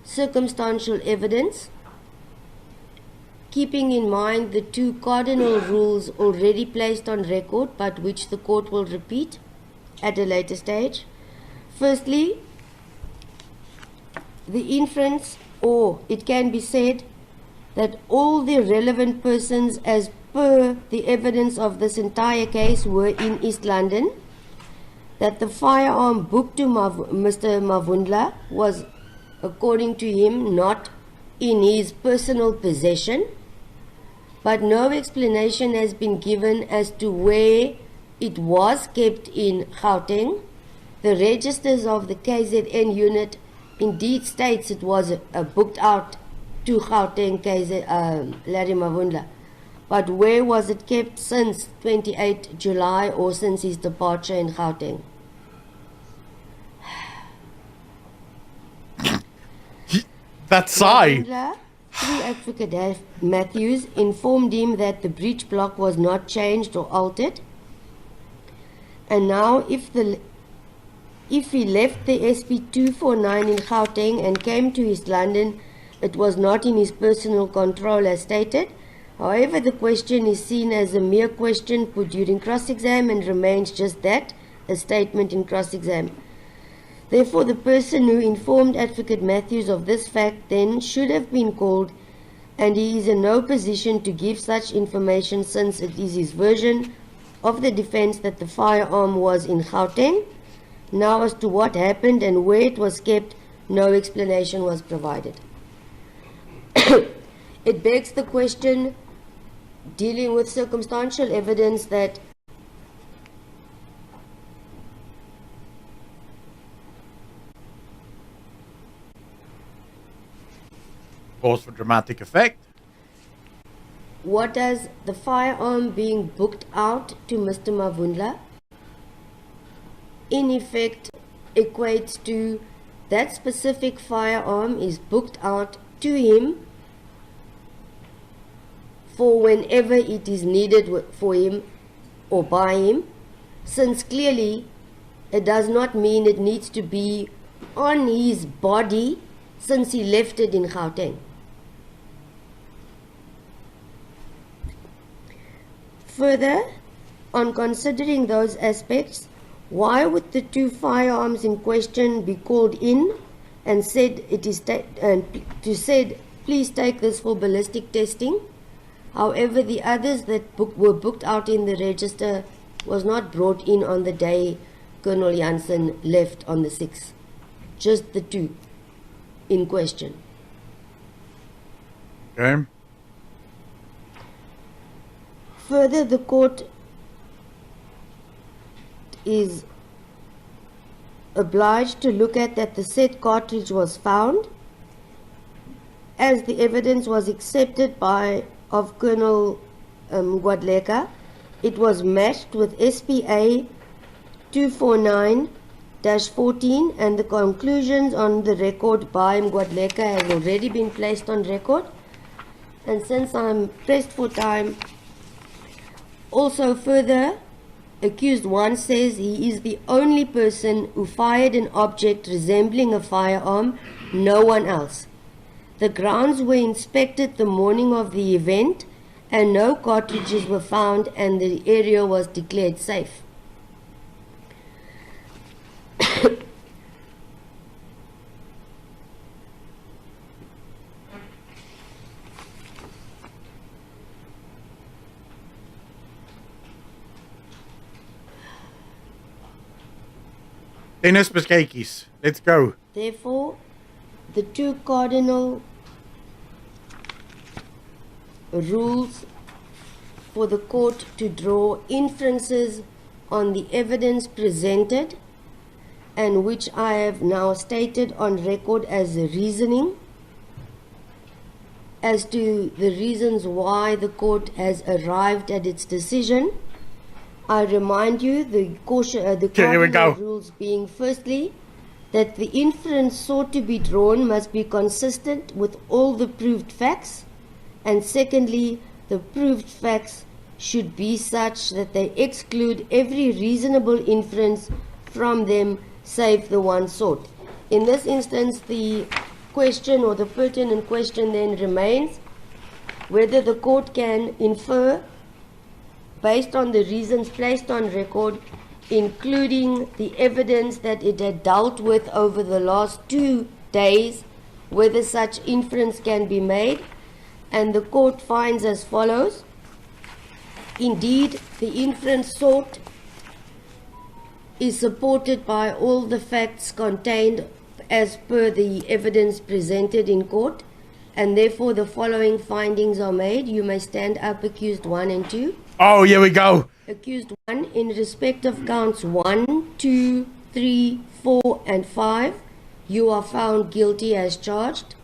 circumstantial evidence, keeping in mind the two cardinal rules already placed on record, but which the court will repeat at a later stage. Firstly, the inference, or it can be said that all the relevant persons as per the evidence of this entire case were in East London, that the firearm booked to Mr. Mavundla was, according to him, not in his personal possession, but no explanation has been given as to where it was kept in Gauteng. The registers of the KZN unit indeed states it was booked out to Gauteng Larry Mavundla. But where was it kept since 28 July or since his departure in Gauteng? That sigh. Mavundla, through Advocate Matthews, informed him that the breech block was not changed or altered. And now if he left the SP 249 in Gauteng and came to East London, it was not in his personal control as stated. However, the question is seen as a mere question put during cross-exam and remains just that, a statement in cross-exam. Therefore, the person who informed Advocate Matthews of this fact then should have been called, and he is in no position to give such information since it is his version of the defense that the firearm was in Gauteng. Now, as to what happened and where it was kept, no explanation was provided. It begs the question, dealing with circumstantial evidence, that pause for dramatic effect. what does the firearm being booked out to Mr. Mavundla in effect equates to? That specific firearm is booked out to him for whenever it is needed for him or by him, since clearly it does not mean it needs to be on his body since he left it in Gauteng. Further, on considering those aspects, why would the two firearms in question be called in and said please take this for ballistic testing? However, the others that were booked out in the register was not brought in on the day Colonel Janssen left on the 6th. Just the two in question. Okay. Further, the court is obliged to look at that the said cartridge was found, as the evidence was accepted of Colonel Guadleca. It was matched with SPA 249-14, and the conclusions on the record by Guadleca have already been placed on record. And since I'm pressed for time, also further, accused 1 says he is the only person who fired an object resembling a firearm, no one else. The grounds were inspected the morning of the event and no cartridges were found, and the area was declared safe. Dennis Beskakis, let's go. Therefore, the two cardinal rules for the court to draw inferences on the evidence presented, and which I have now stated on record as a reasoning as to the reasons why the court has arrived at its decision. I remind you the cardinal rules being, firstly, that the inference sought to be drawn must be consistent with all the proved facts, and secondly, the proved facts should be such that they exclude every reasonable inference from them save the one sought. In this instance, the question or the pertinent question then remains whether the court can infer, based on the reasons placed on record, including the evidence that it had dealt with over the last 2 days, whether such inference can be made. And the court finds as follows: indeed, the inference sought is supported by all the facts contained as per the evidence presented in court, and therefore the following findings are made. You may stand up, accused 1 and 2. Oh, here we go. Accused 1, in respect of counts 1, 2, 3, 4, and 5, you are found guilty as charged.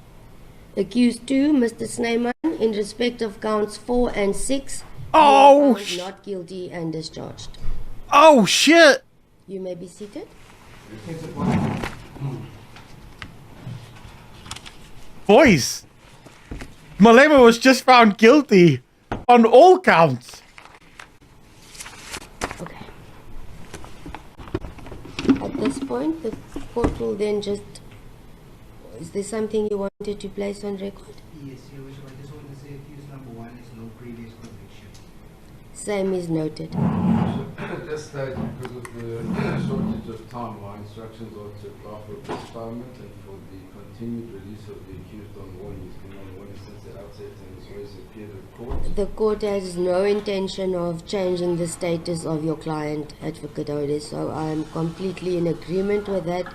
Accused 2, Mr. Snyman, in respect of counts 4 and 6, you are found not guilty and discharged. Oh, shit. You may be seated. Boys, Malema was just found guilty on all counts. Okay. At this point, the court will then just... Is there something you wanted to place on record? Yes, Your Worship, I just want to say accused number 1 is no previous conviction. Same is noted. At this stage, because of the shortage of time, my instructions are to apply for postponement and for the continued release of the accused on warning. He's been on warning since the outset and has always appeared at court. The court has no intention of changing the status of your client, Advocate Otis, so I am completely in agreement with that,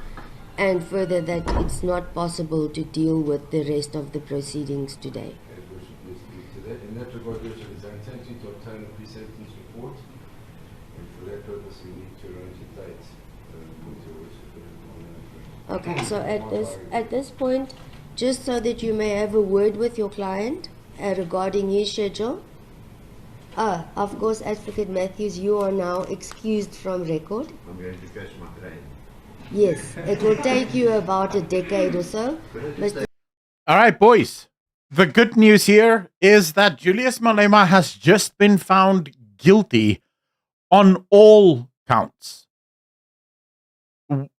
and further that it's not possible to deal with the rest of the proceedings today. As Worship is to that. In that regard, Worship, it's our intention to obtain a pre-sentence report, and for that purpose, we need to arrange a date with Your Worship. Okay, so at this point, just so that you may have a word with your client regarding his schedule. Of course, Advocate Matthews, you are now excused from record. I'm going to catch my train. Yes, it will take you about a decade or so. Mr. All right, boys. The good news here is that Julius Malema has just been found guilty on all counts,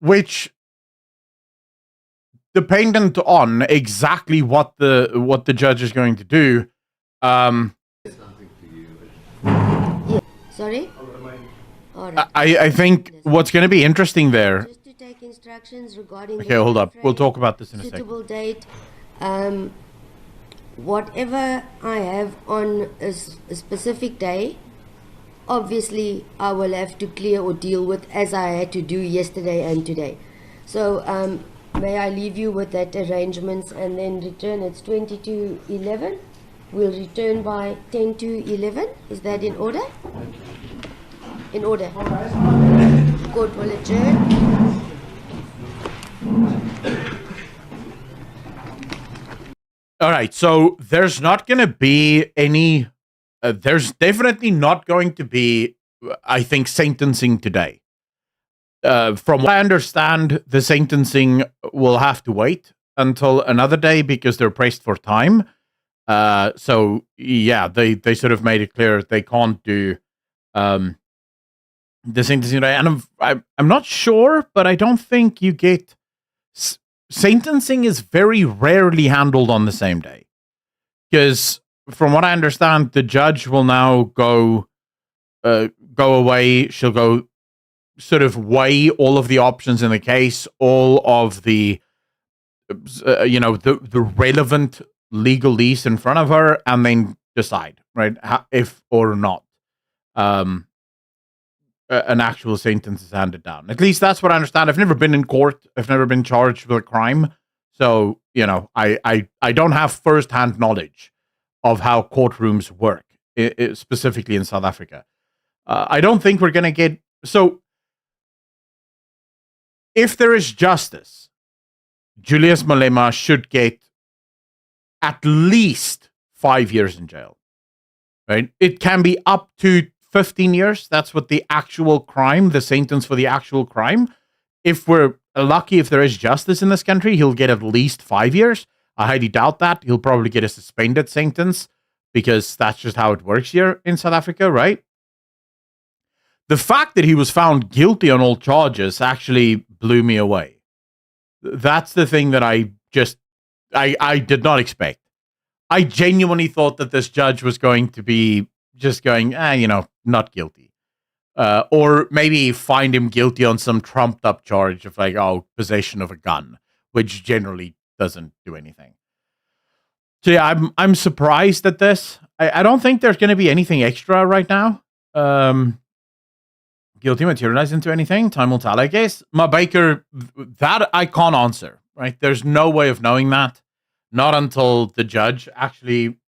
which, dependent on exactly what the judge is going to do, Something to you. Yeah. Sorry? All right. I think what's going to be interesting there. Just to take instructions regarding Okay, hold up. We'll talk about this in a second. suitable date. Whatever I have on a specific day, obviously I will have to clear or deal with as I had to do yesterday and today. So may I leave you with that arrangements and then return? It's 20 to 11. We'll return by 10 to 11. Is that in order? In order. Court will adjourn. All right, so there's not going to be any, there's definitely not going to be, I think, sentencing today. From what I understand, the sentencing will have to wait until another day because they're pressed for time. So, yeah, they sort of made it clear they can't do the sentencing today. And I'm not sure, but I don't think you get... sentencing is very rarely handled on the same day, because from what I understand, the judge will now go away. She'll go sort of weigh all of the options in the case, all of the the relevant legalese in front of her, and then decide, right, if or not an actual sentence is handed down. At least that's what I understand. I've never been in court. I've never been charged with a crime. So, I don't have first-hand knowledge of how courtrooms work, specifically in South Africa. I don't think we're going to get... So, if there is justice, Julius Malema should get at least 5 years in jail. Right? It can be up to 15 years. That's what the actual crime, the sentence for the actual crime. if we're lucky, if there is justice in this country, he'll get at least 5 years. I highly doubt that. He'll probably get a suspended sentence because that's just how it works here in South Africa, right? The fact that he was found guilty on all charges actually blew me away. That's the thing that I did not expect. I genuinely thought that this judge was going to be just going, not guilty. Or maybe find him guilty on some trumped up charge of possession of a gun, which generally doesn't do anything. So yeah, I'm surprised at this. I don't think there's going to be anything extra right now. Guilty materialized into anything? Time will tell, I guess. Ma Baker, that I can't answer, right? There's no way of knowing that. Not until the judge actually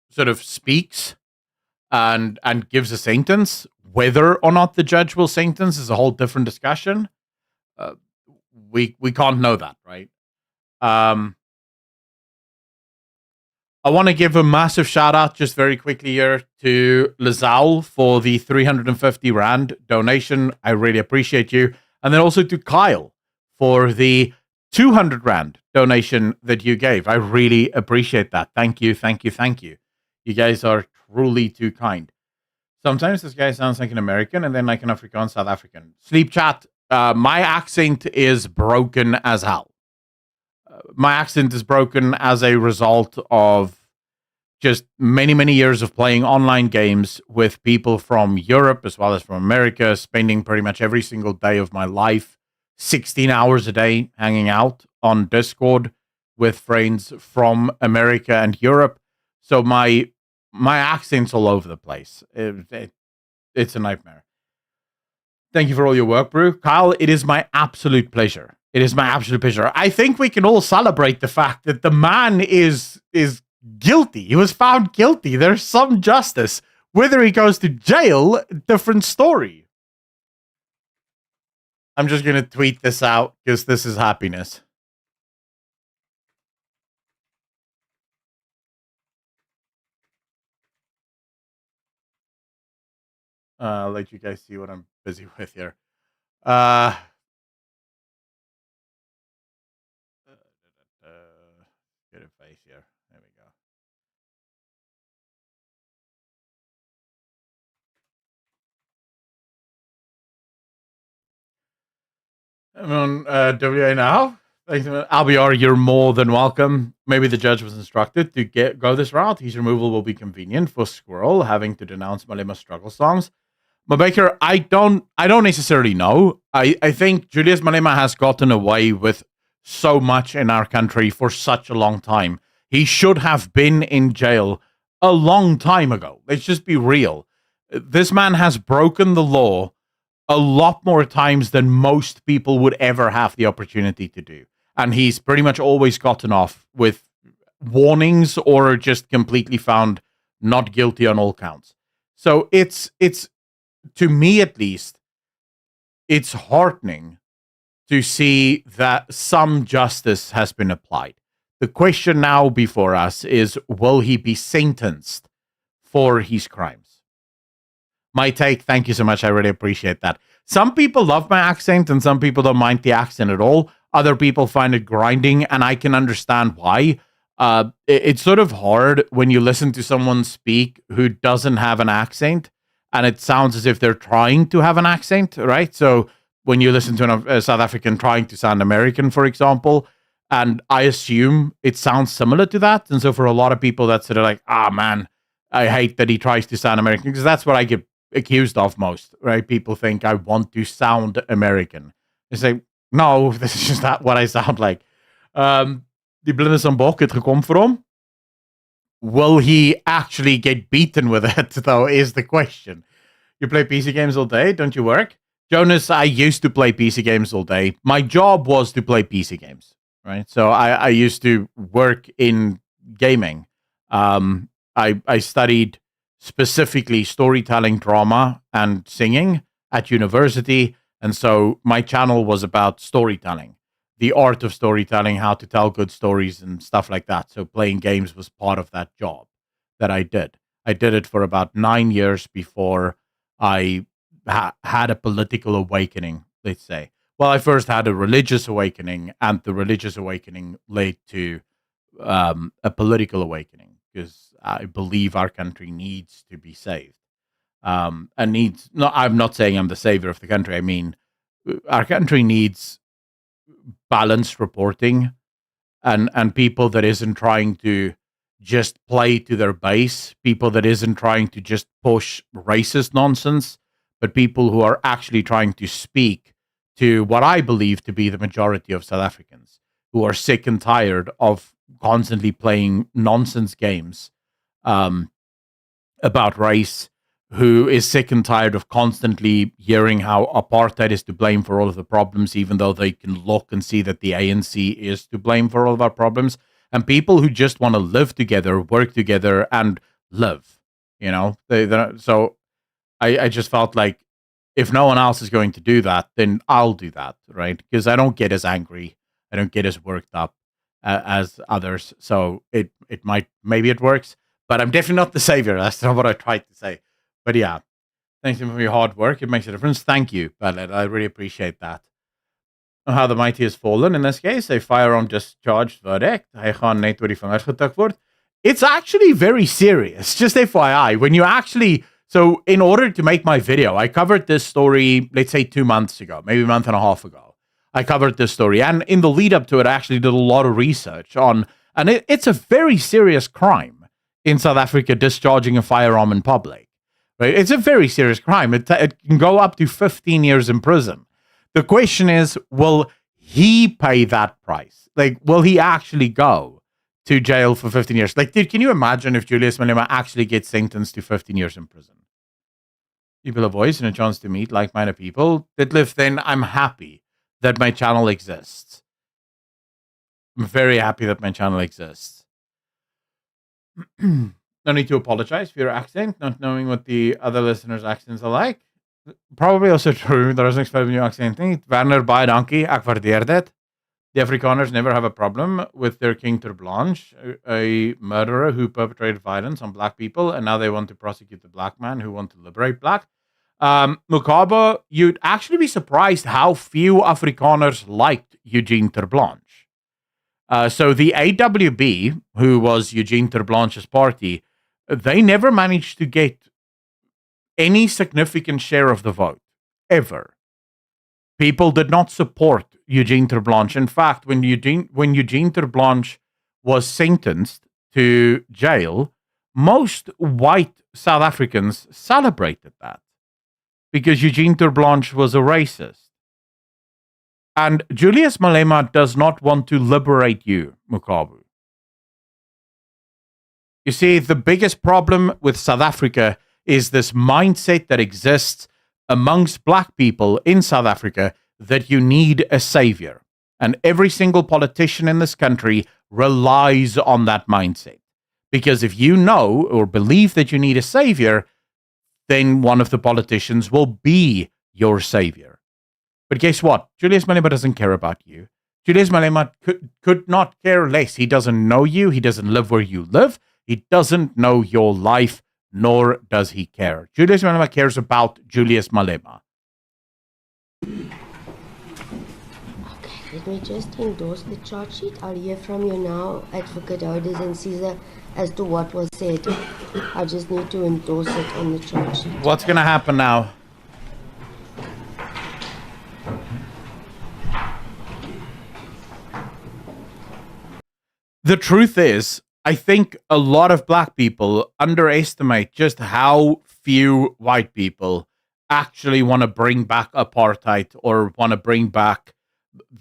sort of speaks and gives a sentence. Whether or not the judge will sentence is a whole different discussion. We can't know that, right? I want to give a massive shout out just very quickly here to Lazal for the 350 Rand donation. I really appreciate you. And then also to Kyle for the 200 Rand donation that you gave. I really appreciate that. Thank you, thank you, thank you. You guys are truly too kind. Sometimes this guy sounds like an American and then like an Afrikaans South African. Sleep chat, my accent is broken as hell. My accent is broken as a result of just many, many years of playing online games with people from Europe as well as from America, spending pretty much every single day of my life, 16 hours a day, hanging out on Discord with friends from America and Europe. So my accent's all over the place. It's a nightmare. Thank you for all your work, Brew. Kyle, it is my absolute pleasure. It is my absolute pleasure. I think we can all celebrate the fact that the man is guilty. He was found guilty. There's some justice. Whether he goes to jail, different story. I'm just going to tweet this out because this is happiness. I'll let you guys see what I'm busy with here. Get a face here. There we go. I'm on WA now. LBR, you're more than welcome. Maybe the judge was instructed to go this route. His removal will be convenient for Squirrel having to denounce Malema's struggle songs. But Baker, I don't necessarily know. I think Julius Malema has gotten away with so much in our country for such a long time. He should have been in jail a long time ago. Let's just be real. This man has broken the law a lot more times than most people would ever have the opportunity to do. And he's pretty much always gotten off with warnings or just completely found not guilty on all counts. So it's to me at least, it's heartening to see that some justice has been applied. The question now before us is, will he be sentenced for his crimes? My take, thank you so much. I really appreciate that. Some people love my accent and some people don't mind the accent at all. Other people find it grinding, and I can understand why. It's sort of hard when you listen to someone speak who doesn't have an accent, and it sounds as if they're trying to have an accent, right? So when you listen to a South African trying to sound American, for example, and I assume it sounds similar to that. And so for a lot of people, that's sort of like, man, I hate that he tries to sound American, because that's what I get accused of most, right? People think I want to sound American. They say, no, this is just not what I sound like. Die blinde Sambok het gekom vir hom. Will he actually get beaten with it, though, is the question. You play PC games all day, don't you work? Jonas, I used to play PC games all day. My job was to play PC games, right? So I used to work in gaming. I studied specifically storytelling, drama, and singing at university. And so my channel was about storytelling, the art of storytelling, how to tell good stories and stuff like that. So playing games was part of that job that I did. I did it for about 9 years before I had a political awakening, let's say. Well, I first had a religious awakening, and the religious awakening led to a political awakening because I believe our country needs to be saved. And needs. No, I'm not saying I'm the savior of the country. I mean, our country needs balanced reporting and people that isn't trying to just play to their base, people that isn't trying to just push racist nonsense, but people who are actually trying to speak to what I believe to be the majority of South Africans who are sick and tired of constantly playing nonsense games about race, who is sick and tired of constantly hearing how apartheid is to blame for all of the problems, even though they can look and see that the ANC is to blame for all of our problems, and people who just want to live together, work together, and live. So I just felt like if no one else is going to do that, then I'll do that, right? Because I don't get as angry, I don't get as worked up as others. So maybe it works, but I'm definitely not the savior. That's not what I tried to say. But yeah, thanks for your hard work. It makes a difference. Thank you, Ballad. I really appreciate that. How the mighty has fallen in this case, a firearm discharged verdict. Hy gaan net oor die vingers getik word. It's actually very serious. Just FYI, when you actually... So in order to make my video, I covered this story, let's say 2 months ago, maybe a month and a half ago. I covered this story. And in the lead up to it, I actually did a lot of research on... And it's a very serious crime in South Africa, discharging a firearm in public. Right? It's a very serious crime. It can go up to 15 years in prison. The question is, will he pay that price? Like, will he actually go to jail for 15 years? Like, can you imagine if Julius Malema actually gets sentenced to 15 years in prison? People a voice and a chance to meet like-minded people that live, then I'm happy that my channel exists. I'm very happy that my channel exists. No need to apologize for your accent, not knowing what the other listeners' accents are like. Probably also true. There is niks fout met jou accent nie. Werner, baie dankie. Ek waardeer dit. The Afrikaners never have a problem with their King Ter Blanche, a murderer who perpetrated violence on black people, and now they want to prosecute the black man who want to liberate black. Mukaba, you'd actually be surprised how few Afrikaners liked Eugene Ter Blanche. So the AWB, who was Eugene Ter Blanche's party, they never managed to get any significant share of the vote, ever. People did not support Eugene Ter Blanche. In fact, when Eugene Ter Blanche was sentenced to jail, most white South Africans celebrated that because Eugene Ter Blanche was a racist. And Julius Malema does not want to liberate you, Mukabu. You see, the biggest problem with South Africa is this mindset that exists amongst black people in South Africa that you need a savior. And every single politician in this country relies on that mindset. Because if you know or believe that you need a savior, then one of the politicians will be your savior. But guess what? Julius Malema doesn't care about you. Julius Malema could not care less. He doesn't know you. He doesn't live where you live. He doesn't know your life, nor does he care. Julius Malema cares about Julius Malema. Okay, let me just endorse the charge sheet. I'll hear from you now, Advocate Houders and Caesar, as to what was said. I just need to endorse it on the charge sheet. What's going to happen now? The truth is, I think a lot of black people underestimate just how few white people actually want to bring back apartheid or want to bring back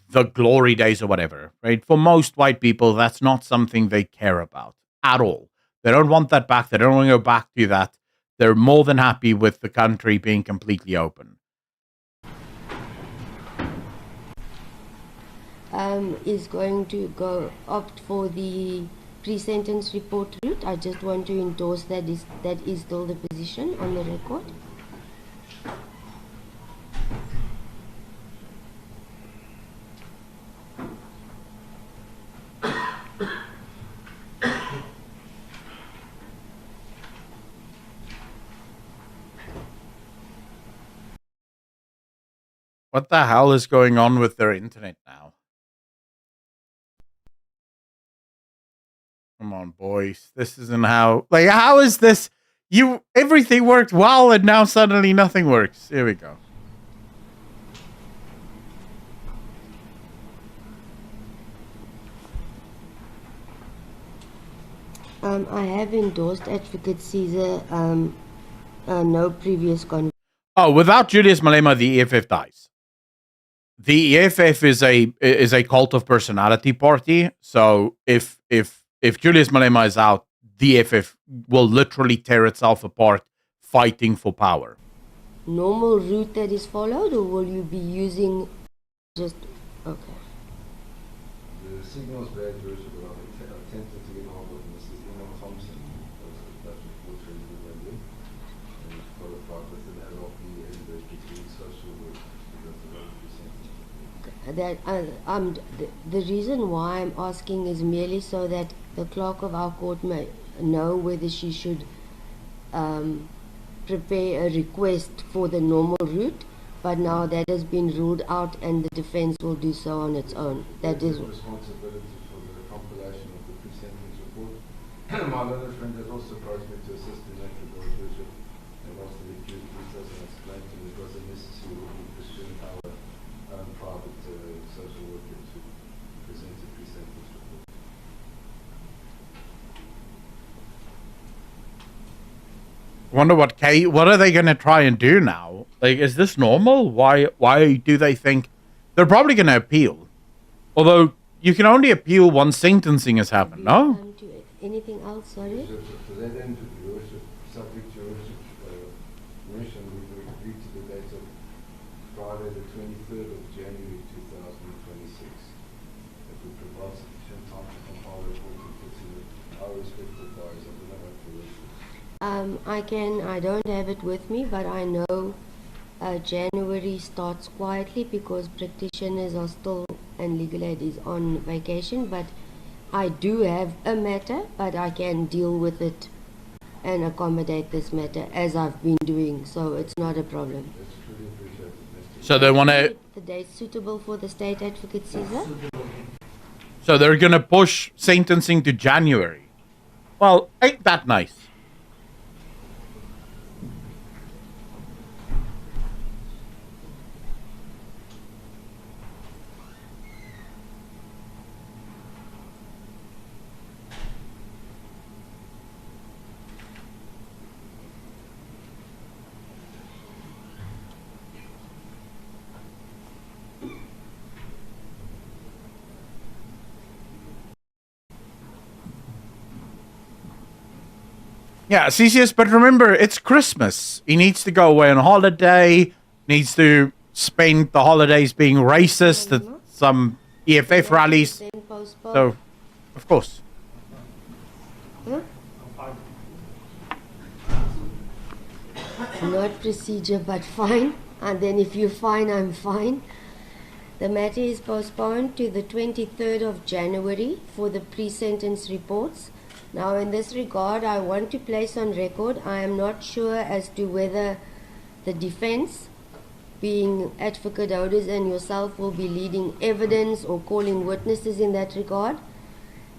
the glory days or whatever, right? For most white people, that's not something they care about at all. They don't want that back. They don't want to go back to that. They're more than happy with the country being completely open. Is going to go opt for the pre-sentence report route. I just want to endorse that is still the position on the record. What the hell is going on with their internet now? Come on, boys. This isn't how. Like, how is this? Everything worked well, and now suddenly nothing works. Here we go. I have endorsed Advocate Caesar. No previous conviction. Oh, without Julius Malema, the EFF dies. The EFF is a cult of personality party. So if Julius Malema is out, the EFF will literally tear itself apart, fighting for power. Normal route that is followed, or will you be using just okay? The signal's bad, Your Worship, but I've attempted to get hold of Mrs. Emma Thompson, that's report Treasury London, and qualified with an LLP and the degree in social work. The reason why I'm asking is merely so that the clerk of our court may know whether she should prepare a request for the normal route, but now that has been ruled out and the defense will do so on its own. That is responsibility for the compilation of the pre-sentence report. My learned friend has also approached me to assist in that regard, Your Worship, and asked the accused details and explained to me it was unnecessary that we pursue our own private social worker to present a pre-sentence report. Wonder what are they going to try and do now? Like, is this normal? Why do they think they're probably going to appeal? Although you can only appeal once sentencing has happened, no? Anything else, sorry? To that end, Your Worship, subject to Your Worship's permission, we agreed to the date of Friday the 23rd of January 2026. That would provide sufficient time to compile a report and put to our respective bodies. I don't know what Your Worship. I don't have it with me, but I know January starts quietly because practitioners are still and legal aid is on vacation, but I do have a matter, but I can deal with it and accommodate this matter as I've been doing, so it's not a problem. That's truly appreciated. So they want to. The date suitable for the state advocate, Caesar? So they're going to push sentencing to January. Well, ain't that nice? Yeah, CCS, but remember, it's Christmas. He needs to go away on holiday, needs to spend the holidays being racist at some EFF rallies. Then postpone. So, of course. Huh? Not procedure, but fine. And then if you're fine, I'm fine. The matter is postponed to the 23rd of January for the pre-sentence reports. Now, in this regard, I want to place on record, I am not sure as to whether the defense, being Advocate Holders and yourself, will be leading evidence or calling witnesses in that regard,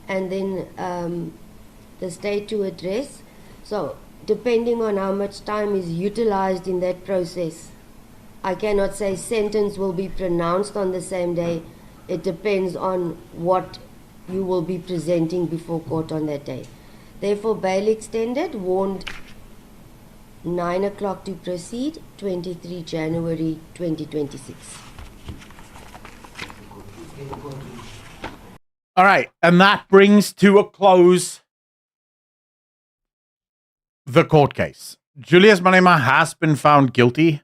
and then the state to address. So, depending on how much time is utilized in that process, I cannot say sentence will be pronounced on the same day. It depends on what you will be presenting before court on that day. Therefore, bail extended, warned 9 o'clock to proceed, 23 January 2026. All right, and that brings to a close the court case. Julius Malema has been found guilty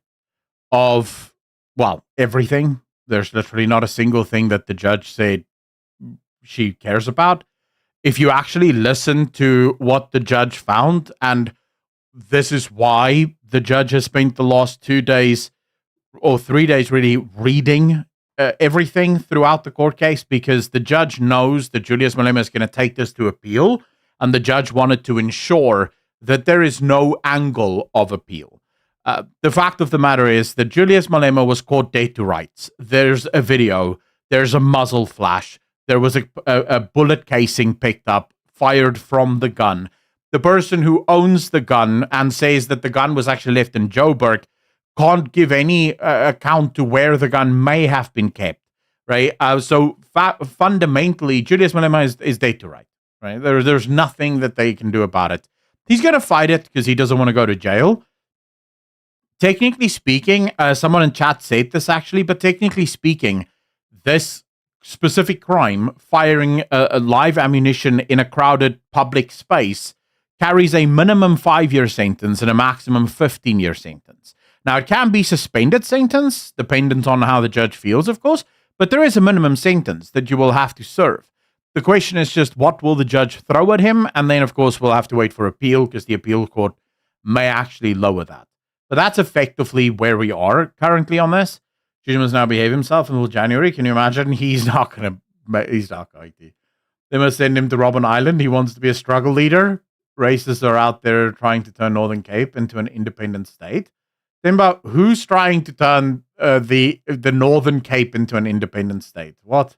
of, well, everything. There's literally not a single thing that the judge said she cares about. If you actually listen to what the judge found, and this is why the judge has spent the last 2 days or 3 days really reading everything throughout the court case, because the judge knows that Julius Malema is going to take this to appeal, and the judge wanted to ensure that there is no angle of appeal. The fact of the matter is that Julius Malema was caught dead to rights. There's a video. There's a muzzle flash. There was a bullet casing picked up, fired from the gun. The person who owns the gun and says that the gun was actually left in Joburg can't give any account to where the gun may have been kept, right? So fundamentally, Julius Malema is dead to rights, right? There's nothing that they can do about it. He's going to fight it because he doesn't want to go to jail. Technically speaking, someone in chat said this actually, but technically speaking, this specific crime, firing a live ammunition in a crowded public space, carries a minimum 5-year sentence and a maximum 15-year sentence. Now, it can be suspended sentence, dependent on how the judge feels, of course, but there is a minimum sentence that you will have to serve. The question is just, what will the judge throw at him? And then, of course, we'll have to wait for appeal, because the appeal court may actually lower that. But that's effectively where we are currently on this. Jim must now behave himself until January. Can you imagine? He's not going to. They must send him to Robben Island. He wants to be a struggle leader. Racists are out there trying to turn Northern Cape into an independent state. Think about who's trying to turn the Northern Cape into an independent state. What?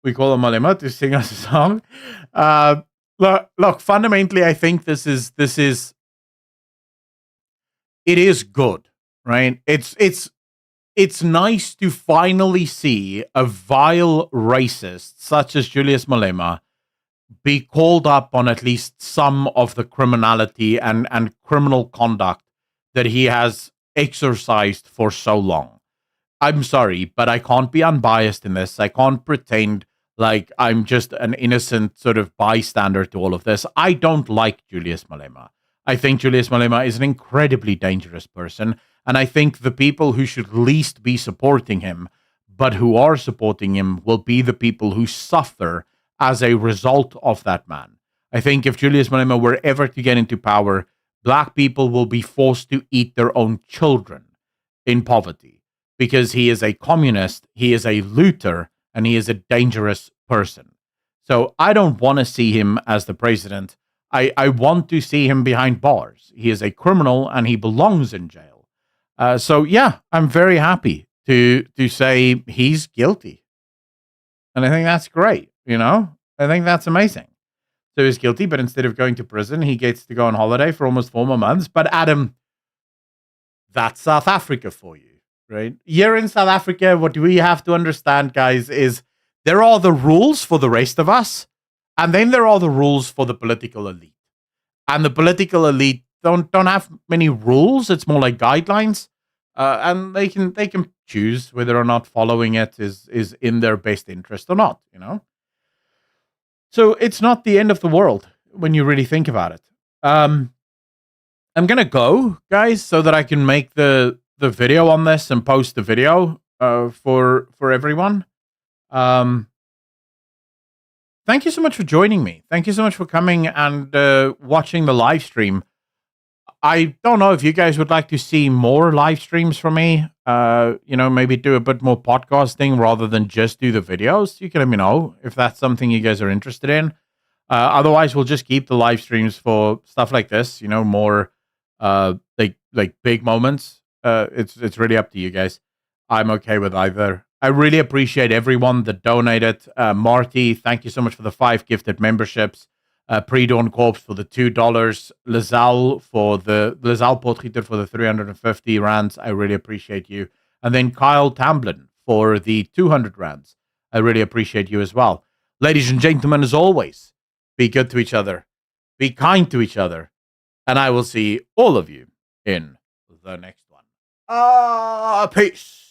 We call him Malema to sing us a song. Look, fundamentally, I think this is it is good, right? It's nice to finally see a vile racist such as Julius Malema be called up on at least some of the criminality and criminal conduct that he has exercised for so long. I'm sorry, but I can't be unbiased in this. I can't pretend like I'm just an innocent sort of bystander to all of this. I don't like Julius Malema. I think Julius Malema is an incredibly dangerous person, and I think the people who should least be supporting him, but who are supporting him, will be the people who suffer as a result of that man. I think if Julius Malema were ever to get into power, black people will be forced to eat their own children in poverty, because he is a communist, he is a looter, and he is a dangerous person. So I don't want to see him as the president. I want to see him behind bars. He is a criminal and he belongs in jail. So yeah, I'm very happy to say he's guilty. And I think that's great, I think that's amazing. So he's guilty, but instead of going to prison, he gets to go on holiday for almost 4 more months. But Adam, that's South Africa for you, right? Here in South Africa, what we have to understand, guys, is there are the rules for the rest of us, and then there are the rules for the political elite. And the political elite don't have many rules. It's more like guidelines. And they can choose whether or not following it is in their best interest or not, So it's not the end of the world when you really think about it. I'm going to go, guys, so that I can make the video on this and post the video for everyone. Thank you so much for joining me. Thank you so much for coming and watching the live stream. I don't know if you guys would like to see more live streams from me. Maybe do a bit more podcasting rather than just do the videos. You can let me know if that's something you guys are interested in. Otherwise, we'll just keep the live streams for stuff like this. More like big moments. It's really up to you guys. I'm okay with either. I really appreciate everyone that donated. Marty, thank you so much for the 5 gifted memberships. Pre-Dawn Corps for the $2. Lizal Potgieter for the 350 rands. I really appreciate you. And then Kyle Tamblin for the 200 rands. I really appreciate you as well. Ladies and gentlemen, as always, be good to each other. Be kind to each other. And I will see all of you in the next one. Peace.